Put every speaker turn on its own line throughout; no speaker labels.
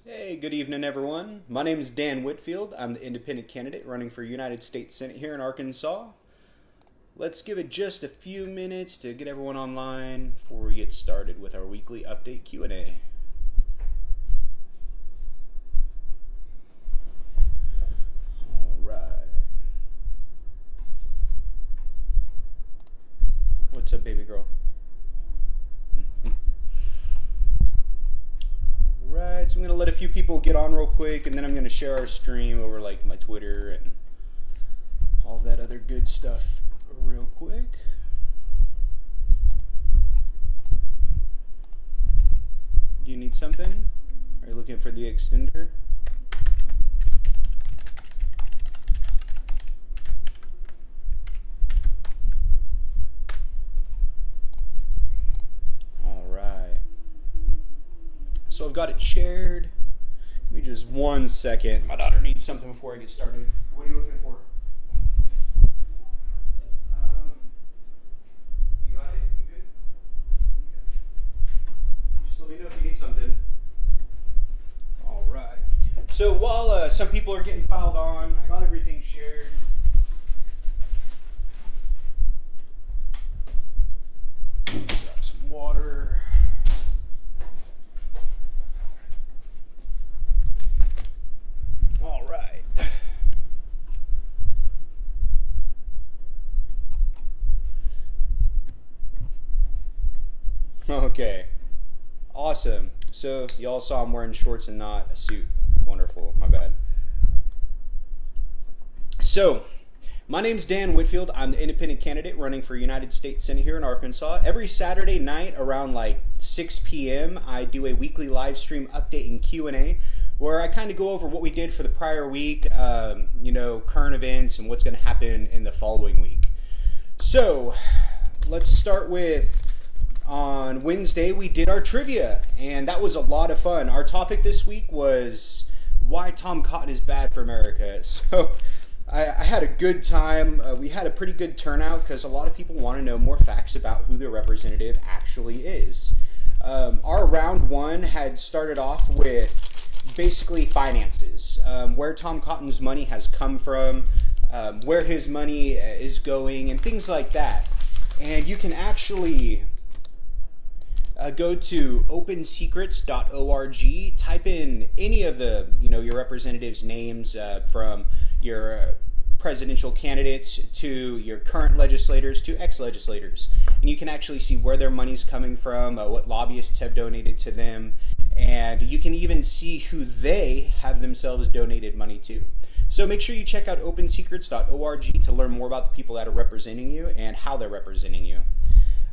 Hey, good evening, everyone. My name is Dan Whitfield. I'm the independent candidate running for United States Senate here in Arkansas. Let's give it just a few minutes to get everyone online before we get started with our weekly update Q&A. All right. What's up, baby girl? Right, so I'm gonna let a few people get on real quick, and then I'm gonna share our stream over like my Twitter and all that other good stuff real quick. Do you need something? Are you looking for the extender? So I've got it shared. Give me just 1 second. My daughter needs something before I get started. What are you looking for? You got it? You good? Okay. Just let me know if you need something. All right. So while some people are getting piled on, I got everything shared. Grab some water. All right. Okay. Awesome. So y'all saw I'm wearing shorts and not a suit. Wonderful. My bad. So, my name's Dan Whitfield. I'm the independent candidate running for United States Senate here in Arkansas. Every Saturday night around like 6 p.m. I do a weekly live stream update and Q&A where I kind of go over what we did for the prior week, current events and what's going to happen in the following week. So, let's start with on Wednesday we did our trivia, and that was a lot of fun. Our topic this week was why Tom Cotton is bad for America. So, I had a good time. We had a pretty good turnout because a lot of people want to know more facts about who their representative actually is. Our round one had started off with basically finances, where Tom Cotton's money has come from, where his money is going, and things like that. And you can actually go to opensecrets.org, type in any of the, your representatives' names from your presidential candidates to your current legislators to ex-legislators. And you can actually see where their money's coming from, what lobbyists have donated to them, and you can even see who they have themselves donated money to. So make sure you check out opensecrets.org to learn more about the people that are representing you and how they're representing you.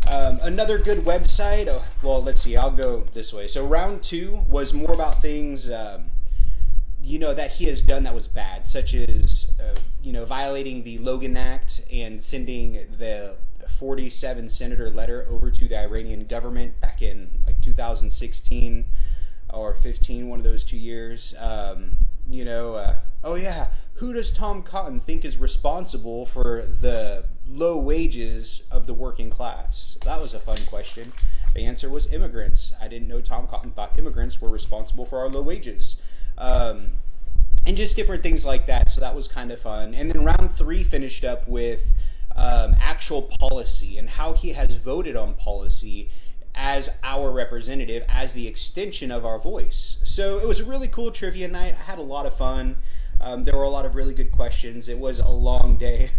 Another good website, let's see, I'll go this way. So round two was more about things, that he has done that was bad, such as, violating the Logan Act and sending the 47 senator letter over to the Iranian government back in like 2016 or 15, one of those 2 years. Who does Tom Cotton think is responsible for the low wages of the working class? That was a fun question. The answer was immigrants. I didn't know Tom Cotton thought immigrants were responsible for our low wages. And just different things like that. So that was kind of fun. And then round three finished up with actual policy and how he has voted on policy as our representative, as the extension of our voice. So it was a really cool trivia night. I had a lot of fun. There were a lot of really good questions. It was a long day.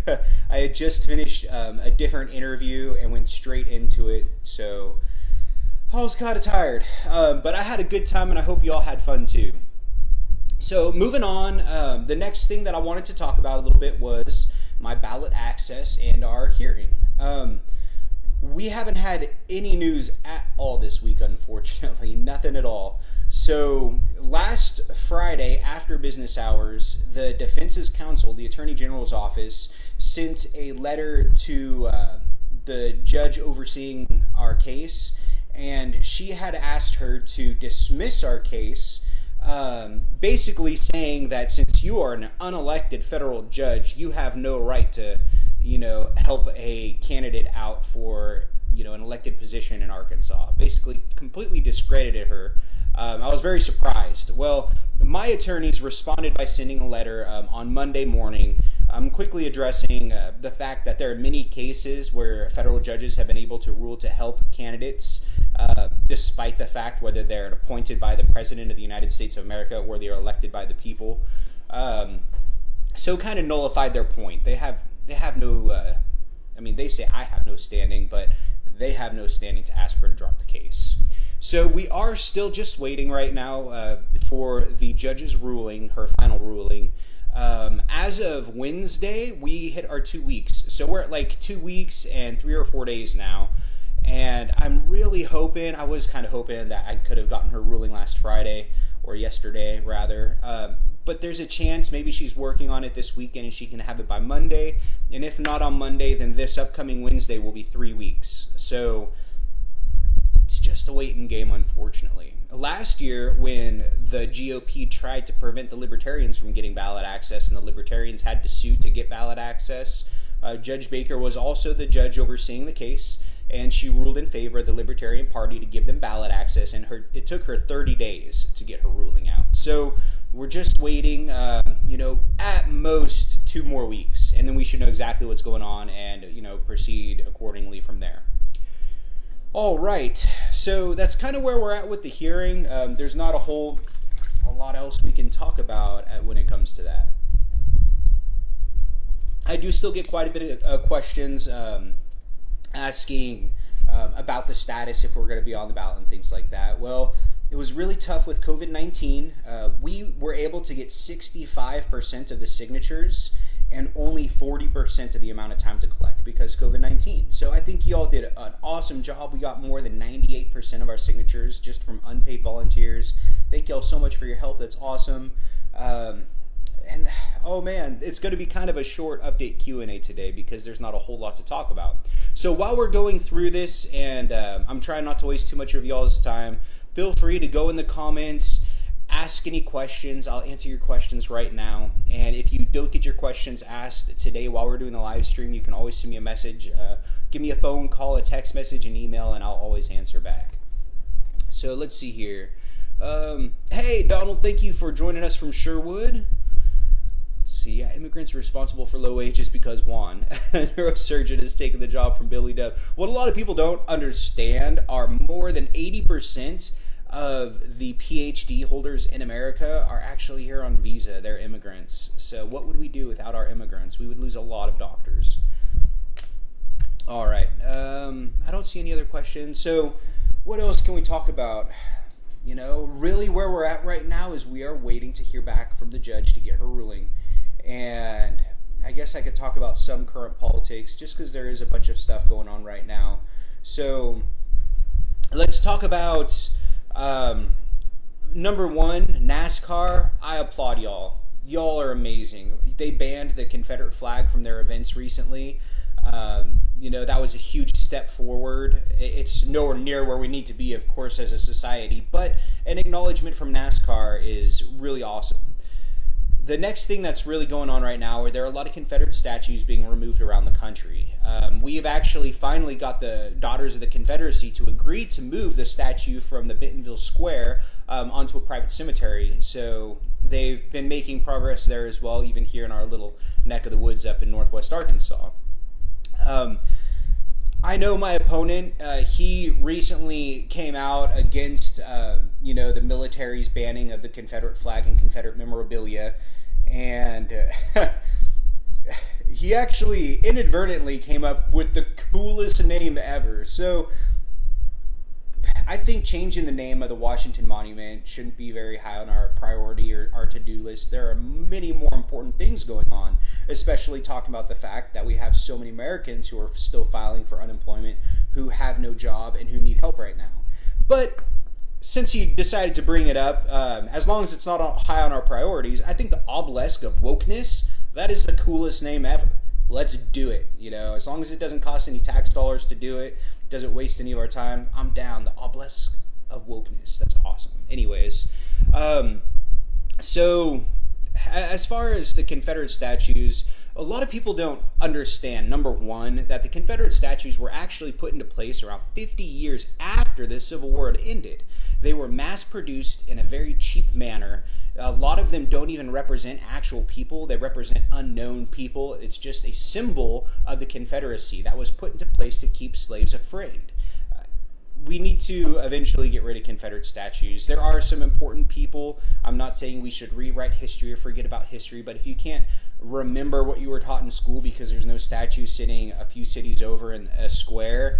I had just finished a different interview and went straight into it. So I was kind of tired. But I had a good time, and I hope you all had fun too. So moving on, the next thing that I wanted to talk about a little bit was my ballot access and our hearing. We haven't had any news at all this week, unfortunately. Nothing at all. So last Friday, after business hours, the Defense's Counsel, the Attorney General's office, sent a letter to the judge overseeing our case, and she had asked her to dismiss our case, basically saying that since you are an unelected federal judge, you have no right to, help a candidate out for, an elected position in Arkansas. Basically completely discredited her I was very surprised. Well, my attorneys responded by sending a letter on Monday morning, quickly addressing the fact that there are many cases where federal judges have been able to rule to help candidates despite the fact whether they're appointed by the President of the United States of America or they are elected by the people. So kind of nullified their point. They have no, they say I have no standing, but they have no standing to ask her to drop the case. So we are still just waiting right now for the judge's ruling, her final ruling. As of Wednesday, we hit our 2 weeks. So we're at like 2 weeks and 3 or 4 days now. And I'm really hoping, I was kind of hoping that I could have gotten her ruling last Friday, or yesterday rather. But there's a chance maybe she's working on it this weekend and she can have it by Monday. And if not on Monday, then this upcoming Wednesday will be 3 weeks. So it's just a waiting game, unfortunately. Last year, when the GOP tried to prevent the Libertarians from getting ballot access and the Libertarians had to sue to get ballot access, Judge Baker was also the judge overseeing the case, and she ruled in favor of the Libertarian Party to give them ballot access, and it took her 30 days to get her ruling out. So we're just waiting, at most 2 more weeks, and then we should know exactly what's going on and, proceed accordingly from there. All right, so that's kind of where we're at with the hearing. There's not a lot else we can talk about when it comes to that. I do still get quite a bit of questions asking about the status, if we're going to be on the ballot and things like that. Well, it was really tough with COVID-19. We were able to get 65% of the signatures and only 40% of the amount of time to collect because COVID-19. So I think y'all did an awesome job. We got more than 98% of our signatures just from unpaid volunteers. Thank y'all so much for your help. That's awesome. And oh man, it's going to be kind of a short update Q&A today because there's not a whole lot to talk about. So while we're going through this, and I'm trying not to waste too much of y'all's time, feel free to go in the comments, ask any questions. I'll answer your questions right now. And if you don't get your questions asked today while we're doing the live stream, you can always send me a message. Give me a phone call, a text message, an email, and I'll always answer back. So let's see here. Hey, Donald, thank you for joining us from Sherwood. Let's see, yeah, immigrants are responsible for low wages because Juan, a neurosurgeon, has taken the job from Billy Dove. What a lot of people don't understand are more than 80% of the PhD holders in America are actually here on visa. They're immigrants. So what would we do without our immigrants? We would lose a lot of doctors. All right. I don't see any other questions. So what else can we talk about? Really where we're at right now is we are waiting to hear back from the judge to get her ruling. And I guess I could talk about some current politics just because there is a bunch of stuff going on right now. So let's talk about number one, NASCAR. I applaud y'all. Y'all are amazing. They banned the Confederate flag from their events recently. That was a huge step forward. It's nowhere near where we need to be, of course, as a society, but an acknowledgement from NASCAR is really awesome. The next thing that's really going on right now are there are a lot of Confederate statues being removed around the country. We have actually finally got the Daughters of the Confederacy to agree to move the statue from the Bentonville Square onto a private cemetery. So they've been making progress there as well, even here in our little neck of the woods up in northwest Arkansas. I know my opponent, he recently came out against, the military's banning of the Confederate flag and Confederate memorabilia. And he actually inadvertently came up with the coolest name ever. So I think changing the name of the Washington Monument shouldn't be very high on our priority or our to-do list. There are many more important things going on, especially talking about the fact that we have so many Americans who are still filing for unemployment, who have no job, and who need help right now. But since you decided to bring it up, as long as it's not high on our priorities, I think the obelisk of wokeness, that is the coolest name ever. Let's do it. As long as it doesn't cost any tax dollars to do it, doesn't waste any of our time, I'm down. The obelisk of wokeness. That's awesome. Anyways, so as far as the Confederate statues, a lot of people don't understand, number one, that the Confederate statues were actually put into place around 50 years after the Civil War had ended. They were mass produced in a very cheap manner. A lot of them don't even represent actual people. They represent unknown people. It's just a symbol of the Confederacy that was put into place to keep slaves afraid. We need to eventually get rid of Confederate statues. There are some important people. I'm not saying we should rewrite history or forget about history, but if you can't remember what you were taught in school because there's no statue sitting a few cities over in a square,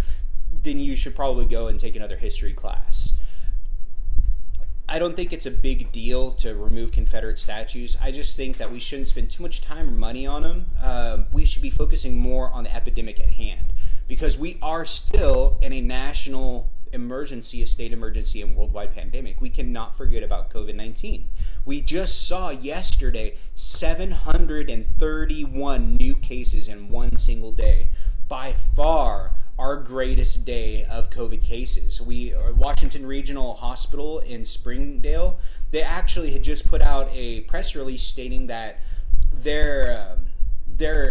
then you should probably go and take another history class. I don't think it's a big deal to remove Confederate statues. I just think that we shouldn't spend too much time or money on them. We should be focusing more on the epidemic at hand, because we are still in a national emergency, a state emergency, and worldwide pandemic. We cannot forget about COVID-19. We just saw yesterday 731 new cases in one single day. By far our greatest day of COVID cases. Washington Regional Hospital in Springdale, they actually had just put out a press release stating that their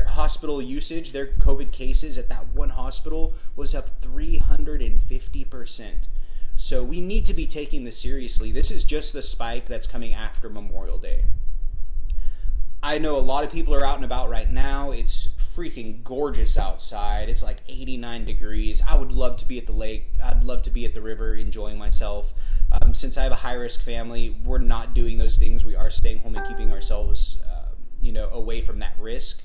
hospital usage, their COVID cases at that one hospital was up 350%. So we need to be taking this seriously. This is just the spike that's coming after Memorial Day. I know a lot of people are out and about right now. It's freaking gorgeous outside. It's like 89 degrees. I would love to be at the lake. I'd love to be at the river enjoying myself. Since I have a high-risk family, we're not doing those things. We are staying home and keeping ourselves away from that risk.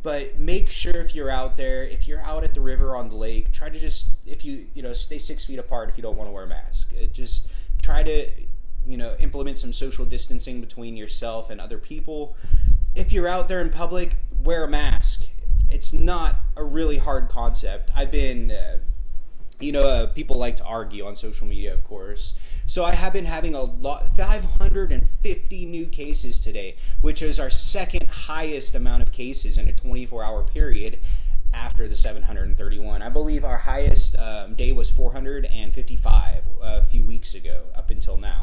But make sure if you're out there, if you're out at the river or on the lake, try to just, stay 6 feet apart if you don't want to wear a mask. Just try to, implement some social distancing between yourself and other people. If you're out there in public, wear a mask. It's not a really hard concept. I've been, people like to argue on social media, of course. So I have been having 550 new cases today, which is our second highest amount of cases in a 24-hour period after the 731. I believe our highest day was 455 a few weeks ago up until now.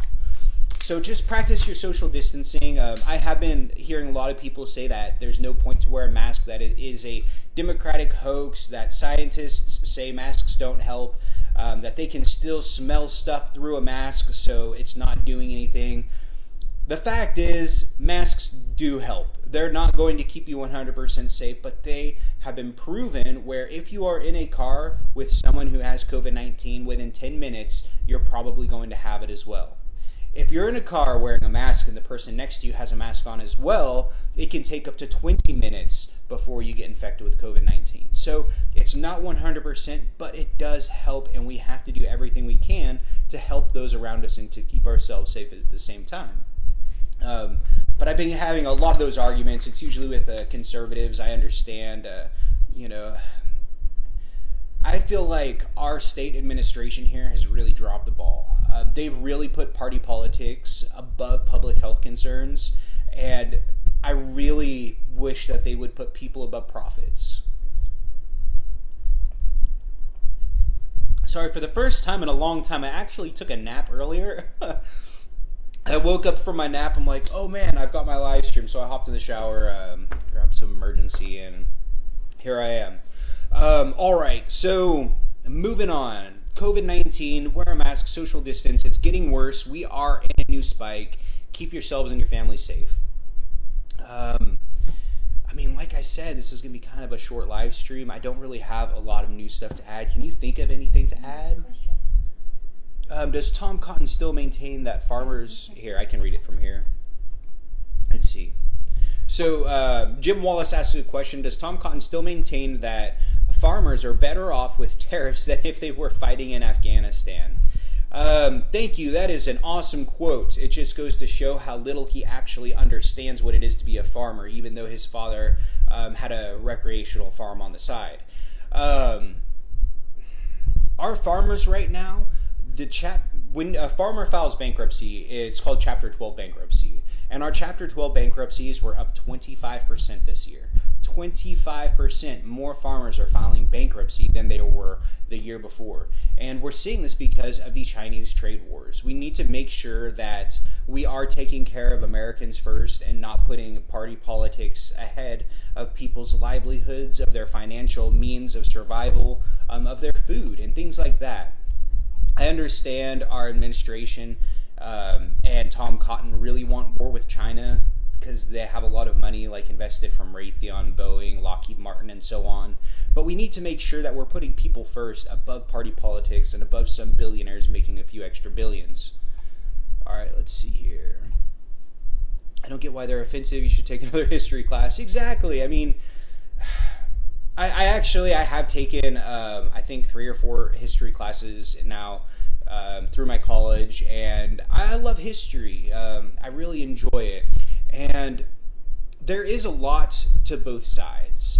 So just practice your social distancing. I have been hearing a lot of people say that there's no point to wear a mask, that it is a Democratic hoax, that scientists say masks don't help, that they can still smell stuff through a mask, so it's not doing anything. The fact is, masks do help. They're not going to keep you 100% safe, but they have been proven where if you are in a car with someone who has COVID-19, within 10 minutes, you're probably going to have it as well. If you're in a car wearing a mask and the person next to you has a mask on as well, it can take up to 20 minutes before you get infected with COVID-19. So it's not 100%, but it does help, and we have to do everything we can to help those around us and to keep ourselves safe at the same time. But I've been having a lot of those arguments. It's usually with conservatives. I understand, I feel like our state administration here has really dropped the ball. They've really put party politics above public health concerns, and I really wish that they would put people above profits. Sorry, for the first time in a long time, I actually took a nap earlier. I woke up from my nap, I'm like, oh man, I've got my live stream, so I hopped in the shower, grabbed some emergency, and here I am. Alright, so moving on. COVID-19, wear a mask, social distance, it's getting worse. We are in a new spike. Keep yourselves and your family safe. Like I said, this is going to be kind of a short live stream. I don't really have a lot of new stuff to add. Can you think of anything to add? Does Tom Cotton still maintain that farmers... Here, I can read it from here. Let's see. So, Jim Wallace asks a question. Does Tom Cotton still maintain that farmers are better off with tariffs than if they were fighting in Afghanistan? Thank you. That is an awesome quote. It just goes to show how little he actually understands what it is to be a farmer, even though his father had a recreational farm on the side. Our farmers right now, when a farmer files bankruptcy, it's called Chapter 12 bankruptcy. And our Chapter 12 bankruptcies were up 25% this year. 25% more farmers are filing bankruptcy than they were the year before. And we're seeing this because of the Chinese trade wars. We need to make sure that we are taking care of Americans first and not putting party politics ahead of people's livelihoods, of their financial means of survival, of their food, and things like that. I understand our administration and Tom Cotton really want war with China because they have a lot of money like invested from Raytheon, Boeing, Lockheed Martin, and so on. But we need to make sure that we're putting people first above party politics and above some billionaires making a few extra billions. All right, let's see here. I don't get why they're offensive. You should take another history class. Exactly. I mean, I have taken, I think 3 or 4 history classes now through my college, and I love history. I really enjoy it. And there is a lot to both sides.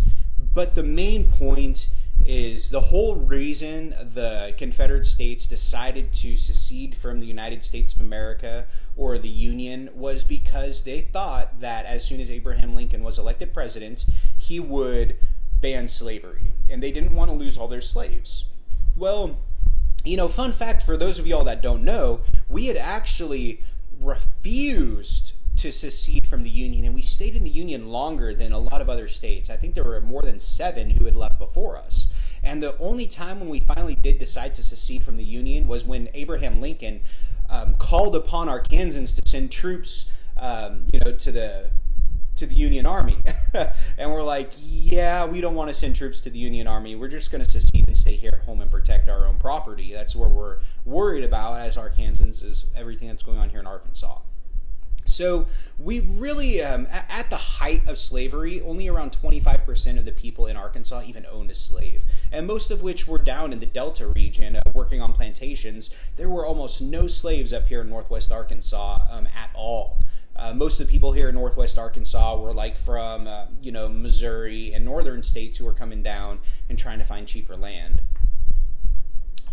But the main point is the whole reason the Confederate States decided to secede from the United States of America or the Union was because they thought that as soon as Abraham Lincoln was elected president, he would ban slavery. And they didn't want to lose all their slaves. Well, fun fact for those of y'all that don't know, we had actually refused to secede from the Union, and we stayed in the Union longer than a lot of other states. I think there were more than 7 who had left before us. And the only time when we finally did decide to secede from the Union was when Abraham Lincoln called upon Arkansans to send troops, to the Union Army. And we're like, yeah, we don't want to send troops to the Union Army. We're just going to secede and stay here at home and protect our own property. That's what we're worried about as Arkansans, is everything that's going on here in Arkansas. So we really, at the height of slavery, only around 25% of the people in Arkansas even owned a slave. And most of which were down in the Delta region working on plantations. There were almost no slaves up here in Northwest Arkansas at all. Most of the people here in Northwest Arkansas were like from, Missouri and northern states who were coming down and trying to find cheaper land.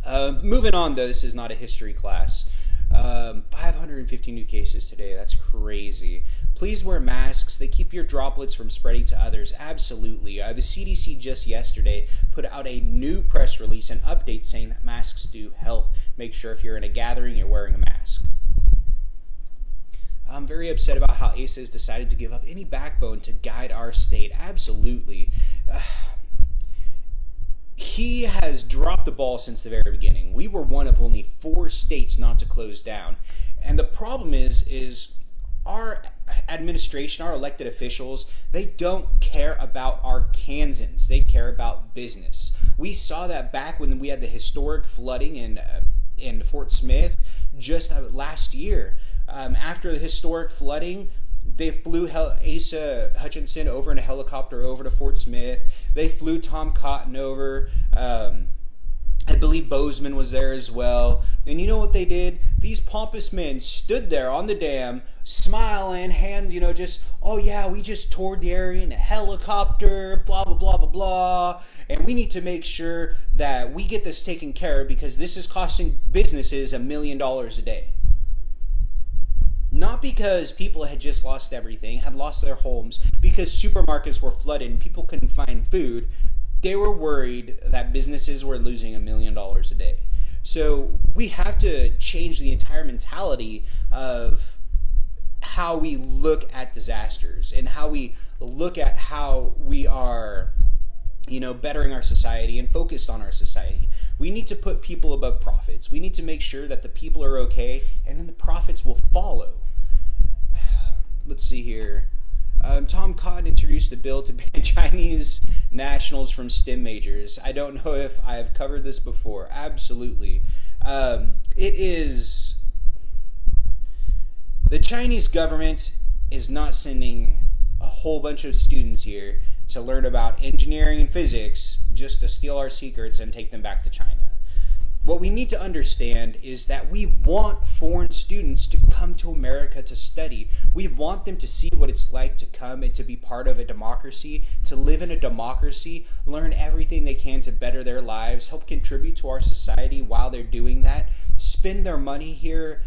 Moving on, though, this is not a history class. 550 new cases today. That's crazy. Please wear masks. They keep your droplets from spreading to others. Absolutely. The CDC just yesterday put out a new press release and update saying that masks do help. Make sure if you're in a gathering, you're wearing a mask. I'm very upset about how Asa has decided to give up any backbone to guide our state. Absolutely. He has dropped the ball since the very beginning. We were one of only 4 states not to close down. And the problem is our administration, our elected officials, they don't care about Arkansans. They care about business. We saw that back when we had the historic flooding in Fort Smith just last year. After the historic flooding, they flew Asa Hutchinson over in a helicopter over to Fort Smith. They flew Tom Cotton over. I believe Bozeman was there as well. And you know what they did? These pompous men stood there on the dam, smiling, hands, oh yeah, we just toured the area in a helicopter, blah, blah, blah, blah, blah. And we need to make sure that we get this taken care of because this is costing businesses $1 million a day. Not because people had just lost everything, had lost their homes, because supermarkets were flooded and people couldn't find food. They were worried that businesses were losing $1 million a day. So we have to change the entire mentality of how we look at disasters and how we look at how we are, bettering our society and focused on our society. We need to put people above profits. We need to make sure that the people are okay, and then the profits will follow. Let's see here. Tom Cotton introduced the bill to ban Chinese nationals from STEM majors. I don't know if I've covered this before. Absolutely. It is... The Chinese government is not sending a whole bunch of students here to learn about engineering and physics just to steal our secrets and take them back to China. What we need to understand is that we want foreign students to come to America to study. We want them to see what it's like to come and to be part of a democracy, to live in a democracy, learn everything they can to better their lives, help contribute to our society while they're doing that, spend their money here,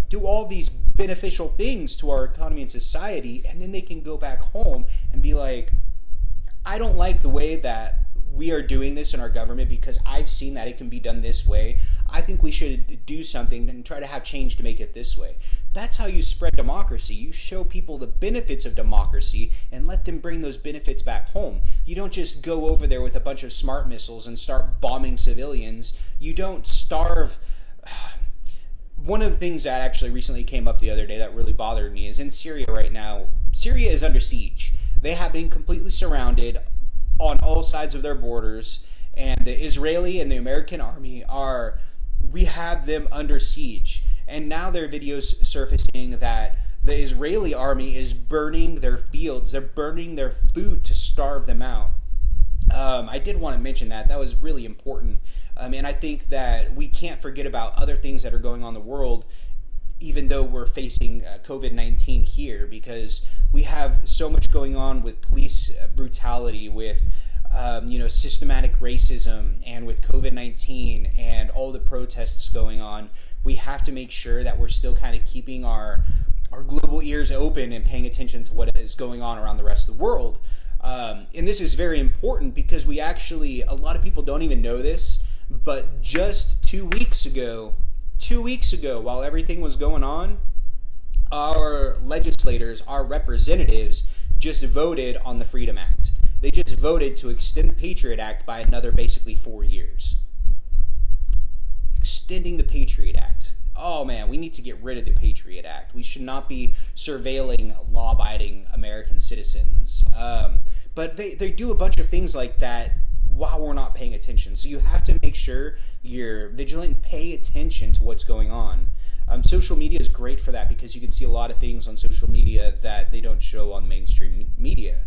do all these beneficial things to our economy and society, and then they can go back home and be like, I don't like the way that we are doing this in our government because I've seen that it can be done this way. I think we should do something and try to have change to make it this way. That's how you spread democracy. You show people the benefits of democracy and let them bring those benefits back home. You don't just go over there with a bunch of smart missiles and start bombing civilians. You don't starve one of the things that actually recently came up the other day that really bothered me is in Syria right now. Syria is under siege. They have been completely surrounded on all sides of their borders, and the Israeli and the American army we have them under siege. And now there are videos surfacing that the Israeli army is burning their fields. They're burning their food to starve them out. I did want to mention that. That was really important. And I think that we can't forget about other things that are going on in the world, even though we're facing COVID-19 here, because we have so much going on with police brutality, with systematic racism, and with COVID-19 and all the protests going on. We have to make sure that we're still kind of keeping our global ears open and paying attention to what is going on around the rest of the world. And this is very important because a lot of people don't even know this, but just 2 weeks ago, while everything was going on, our legislators, our representatives, just voted on the Freedom Act. They just voted to extend the Patriot Act by another basically 4 years. Extending the Patriot Act. Oh man, we need to get rid of the Patriot Act. We should not be surveilling law-abiding American citizens. But they do a bunch of things like that while we're not paying attention. So you have to make sure you're vigilant and pay attention to what's going on. Social media is great for that because you can see a lot of things on social media that they don't show on mainstream media.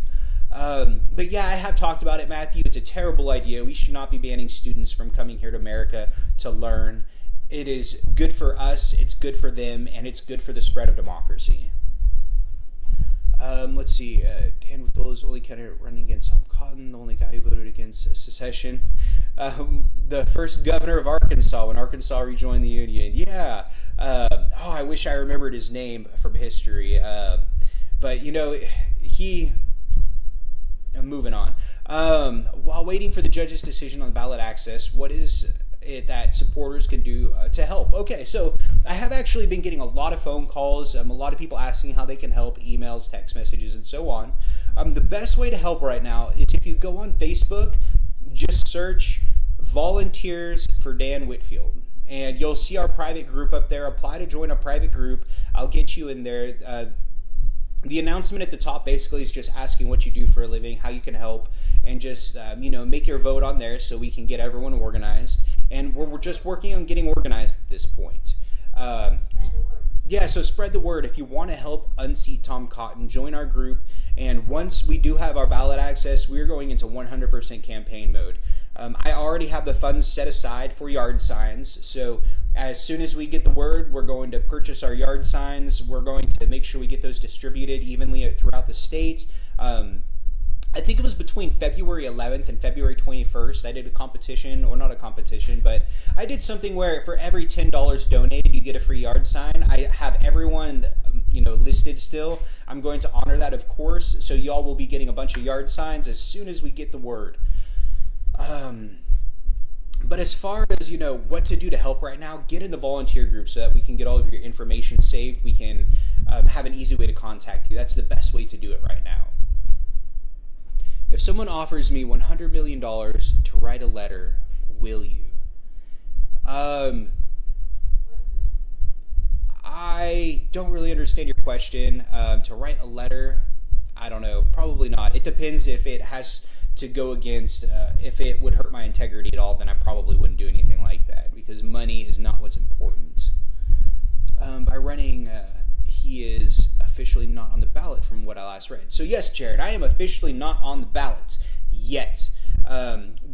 But yeah, I have talked about it, Matthew. It's a terrible idea. We should not be banning students from coming here to America to learn. It is good for us, it's good for them, and it's good for the spread of democracy. Let's see. Dan Whitfield is the only candidate running against Tom Cotton, the only guy who voted against secession. The first governor of Arkansas when Arkansas rejoined the Union. Yeah. I wish I remembered his name from history. But, I'm moving on. While waiting for the judge's decision on ballot access, what is it that supporters can do to help? Okay, so I have actually been getting a lot of phone calls, a lot of people asking how they can help, emails, text messages, and so on. The best way to help right now is if you go on Facebook, just search Volunteers for Dan Whitfield, and you'll see our private group up there. Apply to join a private group. I'll get you in there. The announcement at the top basically is just asking what you do for a living, how you can help, and just make your vote on there so we can get everyone organized. And we're just working on getting organized at this point. So spread the word. If you want to help unseat Tom Cotton, join our group. And once we do have our ballot access, we're going into 100% campaign mode. I already have the funds set aside for yard signs. So as soon as we get the word, we're going to purchase our yard signs. We're going to make sure we get those distributed evenly throughout the state. I think it was between February 11th and February 21st. I did a competition, or not a competition, but I did something where for every $10 donated, you get a free yard sign. I have everyone, listed still. I'm going to honor that, of course. So y'all will be getting a bunch of yard signs as soon as we get the word. But as far as, what to do to help right now, get in the volunteer group so that we can get all of your information saved. We can have an easy way to contact you. That's the best way to do it right now. If someone offers me $100 million to write a letter, will you? I don't really understand your question. To write a letter, I don't know. Probably not. It depends if it has to go against, if it would hurt my integrity at all, then I probably wouldn't do anything like that because money is not what's important. By running, he is officially not on the ballot from what I last read. So yes, Jared, I am officially not on the ballot yet.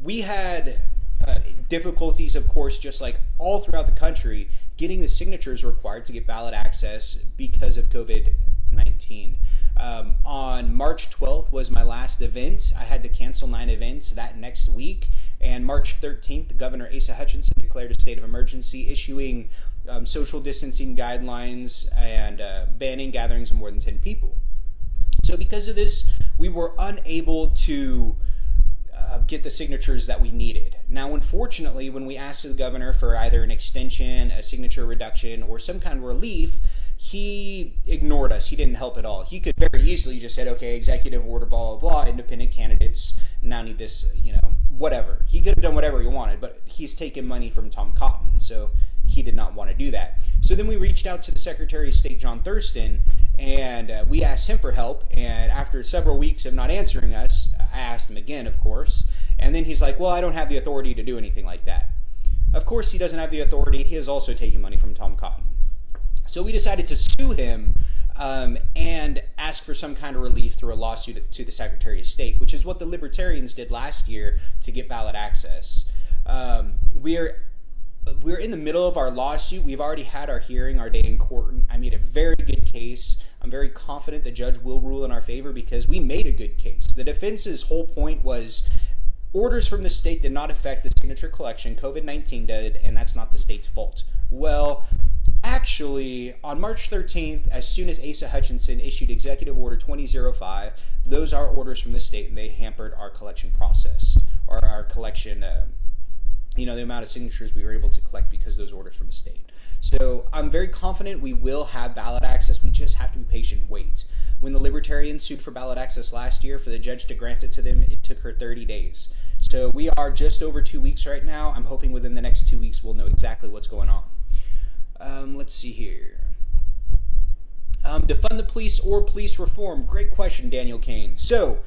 We had difficulties, of course, just like all throughout the country, getting the signatures required to get ballot access because of COVID-19. On March 12th was my last event. I had to cancel 9 events that next week. And March 13th, Governor Asa Hutchinson declared a state of emergency, issuing social distancing guidelines and banning gatherings of more than 10 people. So because of this, we were unable to get the signatures that we needed. Now, unfortunately, when we asked the governor for either an extension, a signature reduction, or some kind of relief, he ignored us. He didn't help at all. He could very easily just said, okay, executive order, blah, blah, blah, independent candidates now need this, whatever. He could have done whatever he wanted, but he's taken money from Tom Cotton, so he did not want to do that. So then we reached out to the Secretary of State, John Thurston, and we asked him for help. And after several weeks of not answering us, I asked him again, of course. And then he's like, well, I don't have the authority to do anything like that. Of course he doesn't have the authority. He is also taking money from Tom Cotton. So we decided to sue him and ask for some kind of relief through a lawsuit to the Secretary of State, which is what the Libertarians did last year to get ballot access. We're in the middle of our lawsuit. We've already had our hearing, our day in court. I made a very good case. I'm very confident the judge will rule in our favor because we made a good case. The defense's whole point was orders from the state did not affect the signature collection. COVID-19 did, and that's not the state's fault. Well, actually, on March 13th, as soon as Asa Hutchinson issued Executive Order 2005, those are orders from the state, and they hampered our collection process, or our collection, the amount of signatures we were able to collect because of those orders from the state. So I'm very confident we will have ballot access. We just have to be patient and wait. When the Libertarians sued for ballot access last year, for the judge to grant it to them, it took her 30 days. So we are just over 2 weeks right now. I'm hoping within the next 2 weeks we'll know exactly what's going on. Let's see here. Defund the police or police reform? Great question, Daniel Kane. So,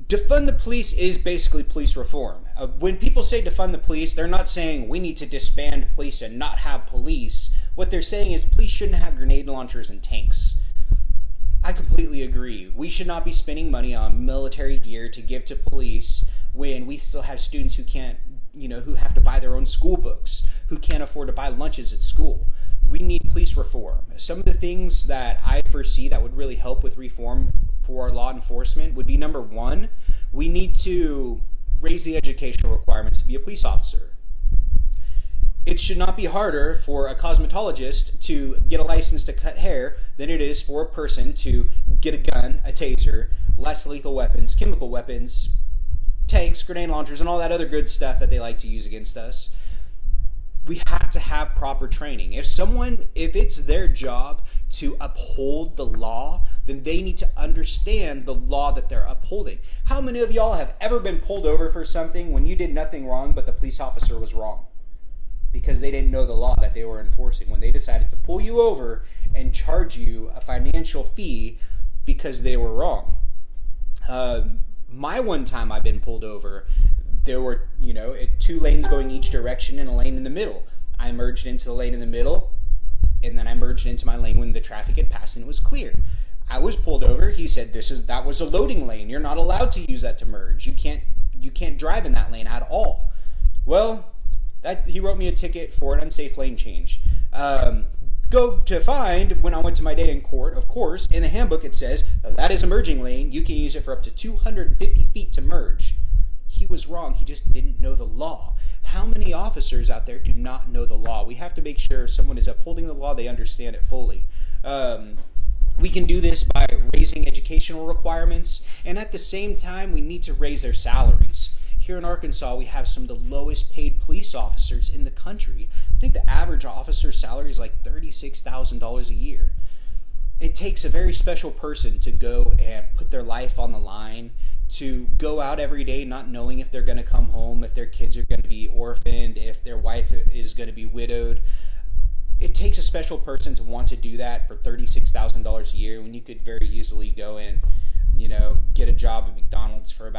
defund the police is basically police reform. When people say defund the police, they're not saying we need to disband police and not have police. What they're saying is police shouldn't have grenade launchers and tanks. I completely agree. We should not be spending money on military gear to give to police when we still have students who can't, who have to buy their own school books, who can't afford to buy lunches at school. We need police reform. Some of the things that I foresee that would really help with reform for our law enforcement would be, number one, we need to raise the educational requirements to be a police officer. It should not be harder for a cosmetologist to get a license to cut hair than it is for a person to get a gun, a taser, less lethal weapons, chemical weapons, tanks, grenade launchers, and all that other good stuff that they like to use against us. We have to have proper training. If it's their job to uphold the law, then they need to understand the law that they're upholding. How many of y'all have ever been pulled over for something when you did nothing wrong but the police officer was wrong? Because they didn't know the law that they were enforcing when they decided to pull you over and charge you a financial fee because they were wrong. My one time I've been pulled over, there were, 2 lanes going each direction and a lane in the middle. I merged into the lane in the middle, and then I merged into my lane when the traffic had passed and it was clear. I was pulled over. He said, that was a loading lane. You're not allowed to use that to merge. You can't drive in that lane at all. Well, he wrote me a ticket for an unsafe lane change. Go to find, when I went to my day in court, of course, in the handbook it says, that is a merging lane. You can use it for up to 250 feet to merge. He was wrong. He just didn't know the law. How many officers out there do not know the law? We have to make sure if someone is upholding the law, they understand it fully. We can do this by raising educational requirements, and at the same time, we need to raise their salaries. Here in Arkansas, we have some of the lowest paid police officers in the country. I think the average officer's salary is like $36,000 a year. It takes a very special person to go and put their life on the line, to go out every day not knowing if they're going to come home, if their kids are going to be orphaned, if their wife is going to be widowed. It takes a special person to want to do that for $36,000 a year when you could very easily go and, get a job at McDonald's for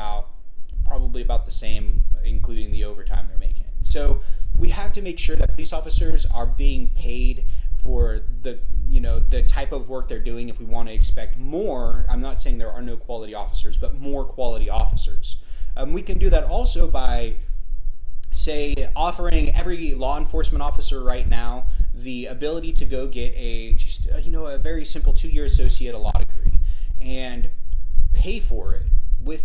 probably about the same, including the overtime they're making. So we have to make sure that police officers are being paid for the type of work they're doing. If we want to expect more, I'm not saying there are no quality officers, but more quality officers. We can do that also by, say, offering every law enforcement officer right now the ability to go get a very simple 2-year associate law degree and pay for it with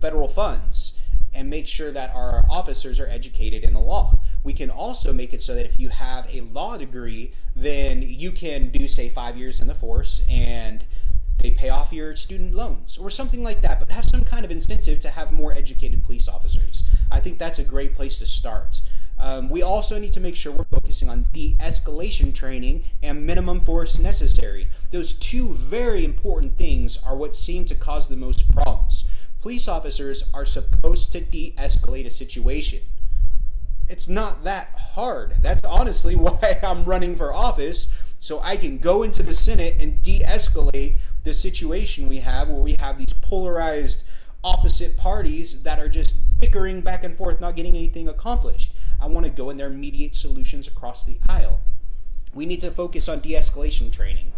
federal funds, and make sure that our officers are educated in the law. We can also make it so that if you have a law degree, then you can do, say, 5 years in the force and they pay off your student loans or something like that, but have some kind of incentive to have more educated police officers. I think that's a great place to start. We also need to make sure we're focusing on de-escalation training and minimum force necessary. Those two very important things are what seem to cause the most problems. Police officers are supposed to de-escalate a situation. It's not that hard. That's honestly why I'm running for office, so I can go into the Senate and de-escalate the situation we have where we have these polarized opposite parties that are just bickering back and forth, not getting anything accomplished. I want to go in there and mediate solutions across the aisle. We need to focus on de-escalation training.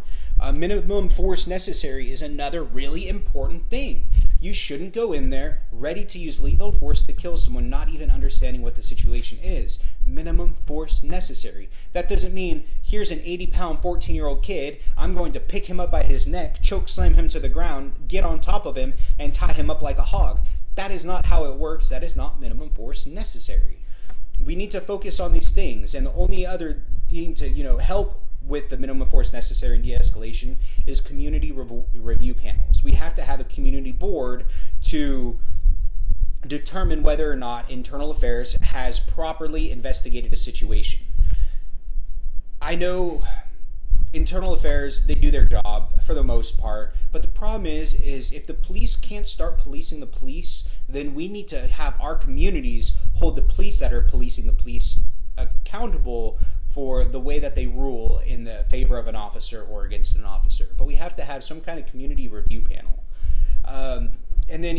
Minimum force necessary is another really important thing. You shouldn't go in there ready to use lethal force to kill someone, not even understanding what the situation is. Minimum force necessary. That doesn't mean, here's an 80-pound, 14-year-old kid, I'm going to pick him up by his neck, choke slam him to the ground, get on top of him, and tie him up like a hog. That is not how it works. That is not minimum force necessary. We need to focus on these things, and the only other thing to, help with the minimum force necessary in de-escalation is community review panels. We have to have a community board to determine whether or not internal affairs has properly investigated a situation. I know internal affairs, they do their job for the most part, but the problem is if the police can't start policing the police, then we need to have our communities hold the police that are policing the police accountable for the way that they rule in the favor of an officer or against an officer. But we have to have some kind of community review panel. And then,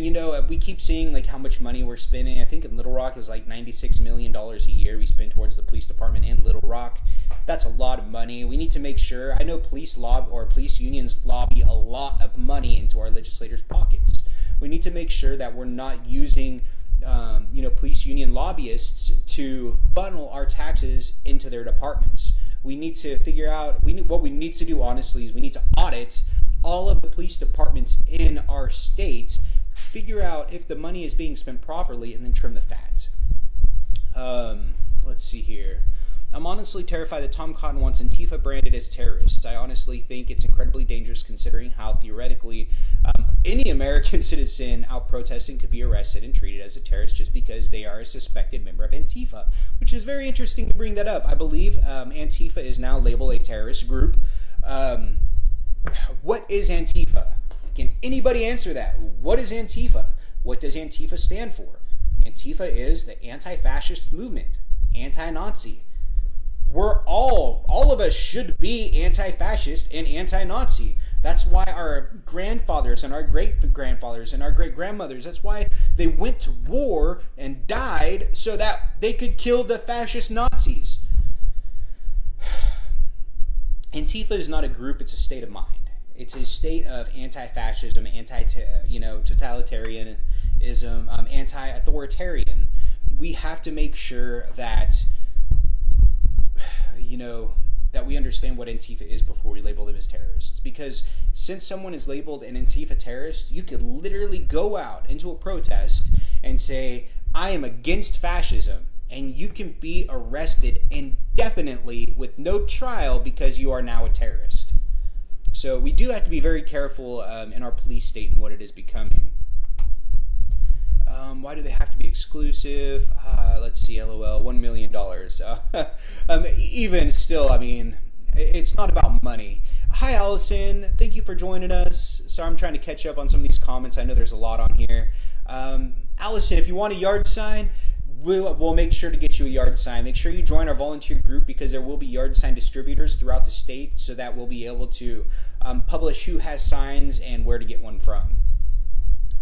we keep seeing like how much money we're spending. I think in Little Rock it was like $96 million a year we spend towards the police department in Little Rock. That's a lot of money. We need to make sure, I know police unions lobby a lot of money into our legislators' pockets. We need to make sure that we're not using police union lobbyists to funnel our taxes into their departments. We need to figure out, what we need to do honestly is we need to audit all of the police departments in our state, figure out if the money is being spent properly, and then trim the fat. Let's see here. I'm honestly terrified that Tom Cotton wants Antifa branded as terrorists. I honestly think it's incredibly dangerous considering how theoretically any American citizen out protesting could be arrested and treated as a terrorist just because they are a suspected member of Antifa, which is very interesting to bring that up. I believe Antifa is now labeled a terrorist group. What is Antifa? Can anybody answer that? What is Antifa? What does Antifa stand for? Antifa is the anti-fascist movement, anti-Nazi. We're all of us should be anti-fascist and anti-Nazi. That's why our grandfathers and our great-grandfathers and our great-grandmothers, that's why they went to war and died so that they could kill the fascist Nazis. Antifa is not a group, it's a state of mind. It's a state of anti-fascism, totalitarianism, anti-authoritarian. We have to make sure that that we understand what Antifa is before we label them as terrorists. Because since someone is labeled an Antifa terrorist, you could literally go out into a protest and say, I am against fascism, and you can be arrested indefinitely with no trial because you are now a terrorist. So we do have to be very careful in our police state and what it is becoming. Why do they have to be exclusive? Let's see, LOL, $1 million. Even still, it's not about money. Hi, Allison. Thank you for joining us. Sorry, I'm trying to catch up on some of these comments. I know there's a lot on here. Allison, if you want a yard sign, we'll make sure to get you a yard sign. Make sure you join our volunteer group because there will be yard sign distributors throughout the state so that we'll be able to publish who has signs and where to get one from.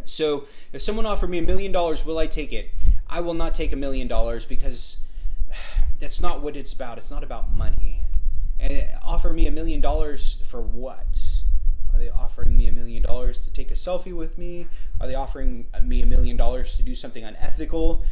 So if someone offered me $1 million, will I take it? I will not take $1 million because that's not what it's about. It's not about money. And offer me $1 million for what? Are they offering me $1 million to take a selfie with me? Are they offering me $1 million to do something unethical?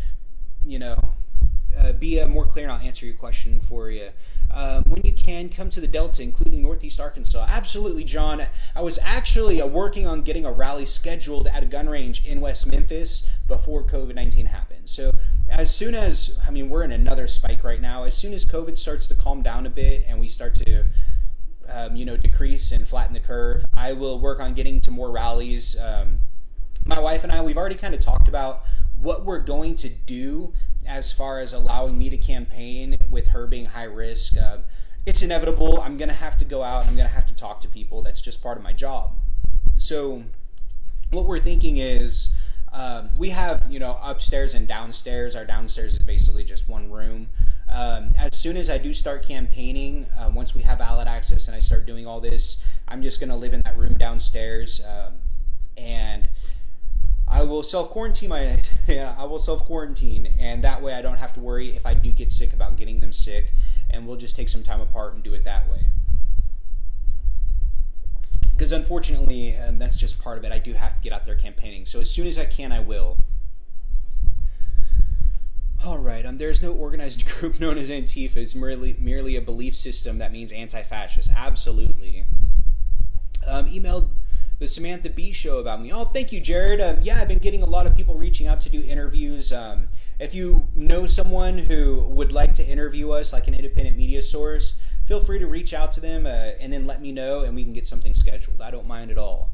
Be more clear and I'll answer your question for you. When you can, come to the Delta, including Northeast Arkansas. Absolutely, John. I was actually working on getting a rally scheduled at a gun range in West Memphis before COVID-19 happened. So as soon as, we're in another spike right now. As soon as COVID starts to calm down a bit and we start to, decrease and flatten the curve, I will work on getting to more rallies. My wife and I, we've already kind of talked about what we're going to do as far as allowing me to campaign with her being high risk. It's inevitable. I'm going to have to go out and I'm going to have to talk to people. That's just part of my job. So what we're thinking is We have, upstairs and downstairs. Our downstairs is basically just one room. As soon as I do start campaigning, once we have ballot access and I start doing all this, I'm just going to live in that room downstairs, and I will self-quarantine I will self-quarantine, and that way I don't have to worry if I do get sick about getting them sick, and we'll just take some time apart and do it that way. Because unfortunately, that's just part of it. I do have to get out there campaigning. So as soon as I can, I will. All right. There is no organized group known as Antifa. It's merely a belief system that means anti-fascist. Absolutely. Emailed the Samantha B show about me. Oh, thank you, Jared. Yeah, I've been getting a lot of people reaching out to do interviews. If you know someone who would like to interview us, like an independent media source, feel free to reach out to them and then let me know, and we can get something scheduled. I don't mind at all.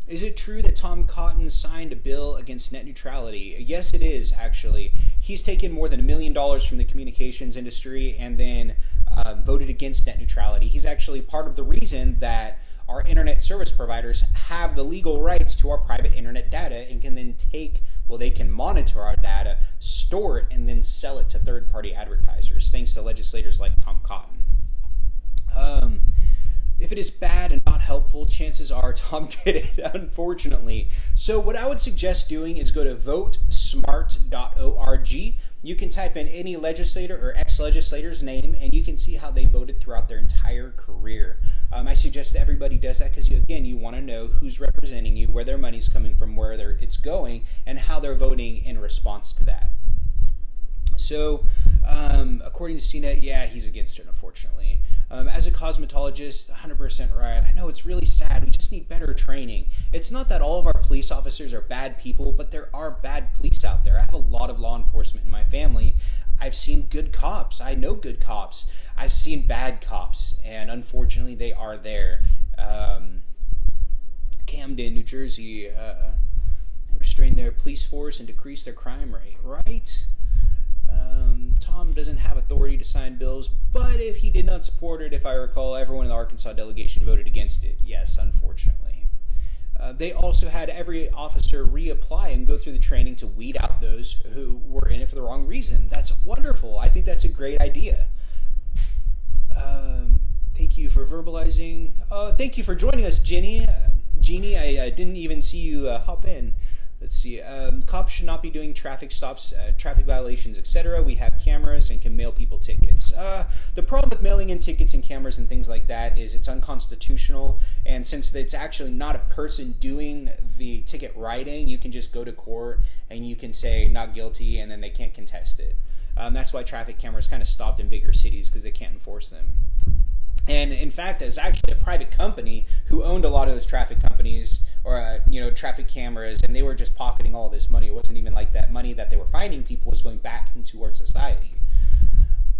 Is it true that Tom Cotton signed a bill against net neutrality? Yes, it is, actually. He's taken more than $1 million from the communications industry and then voted against net neutrality. He's actually part of the reason that our internet service providers have the legal rights to our private internet data and can then they can monitor our data, store it, and then sell it to third-party advertisers, thanks to legislators like Tom Cotton. If it is bad and not helpful, chances are Tom did it, unfortunately. So what I would suggest doing is go to votesmart.org. You can type in any legislator or ex-legislator's name, and you can see how they voted throughout their entire career. I suggest that everybody does that because, you want to know who's representing you, where their money's coming from, where it's going, and how they're voting in response to that. So, according to CNET, yeah, he's against it, unfortunately. As a cosmetologist, 100% right. I know it's really sad. We just need better training. It's not that all of our police officers are bad people, but there are bad police out there. I have a lot of law enforcement in my family. I've seen good cops. I know good cops. I've seen bad cops, and unfortunately, they are there. Camden, New Jersey, restrain their police force and decrease their crime rate, right? Tom doesn't have authority to sign bills, but if he did not support it, if I recall, everyone in the Arkansas delegation voted against it. Yes, unfortunately. They also had every officer reapply and go through the training to weed out those who were in it for the wrong reason. That's wonderful. I think that's a great idea. Thank you for verbalizing. Thank you for joining us, Jeannie. I didn't even see you hop in. Let's see. Cops should not be doing traffic stops, traffic violations, etc. We have cameras and can mail people tickets. The problem with mailing in tickets and cameras and things like that is it's unconstitutional. And since it's actually not a person doing the ticket writing, you can just go to court and you can say not guilty, and then they can't contest it. That's why traffic cameras kind of stopped in bigger cities because they can't enforce them. And in fact, it's actually a private company who owned a lot of those traffic companies or, traffic cameras, and they were just pocketing all this money. It wasn't even like that money that they were finding people was going back into our society.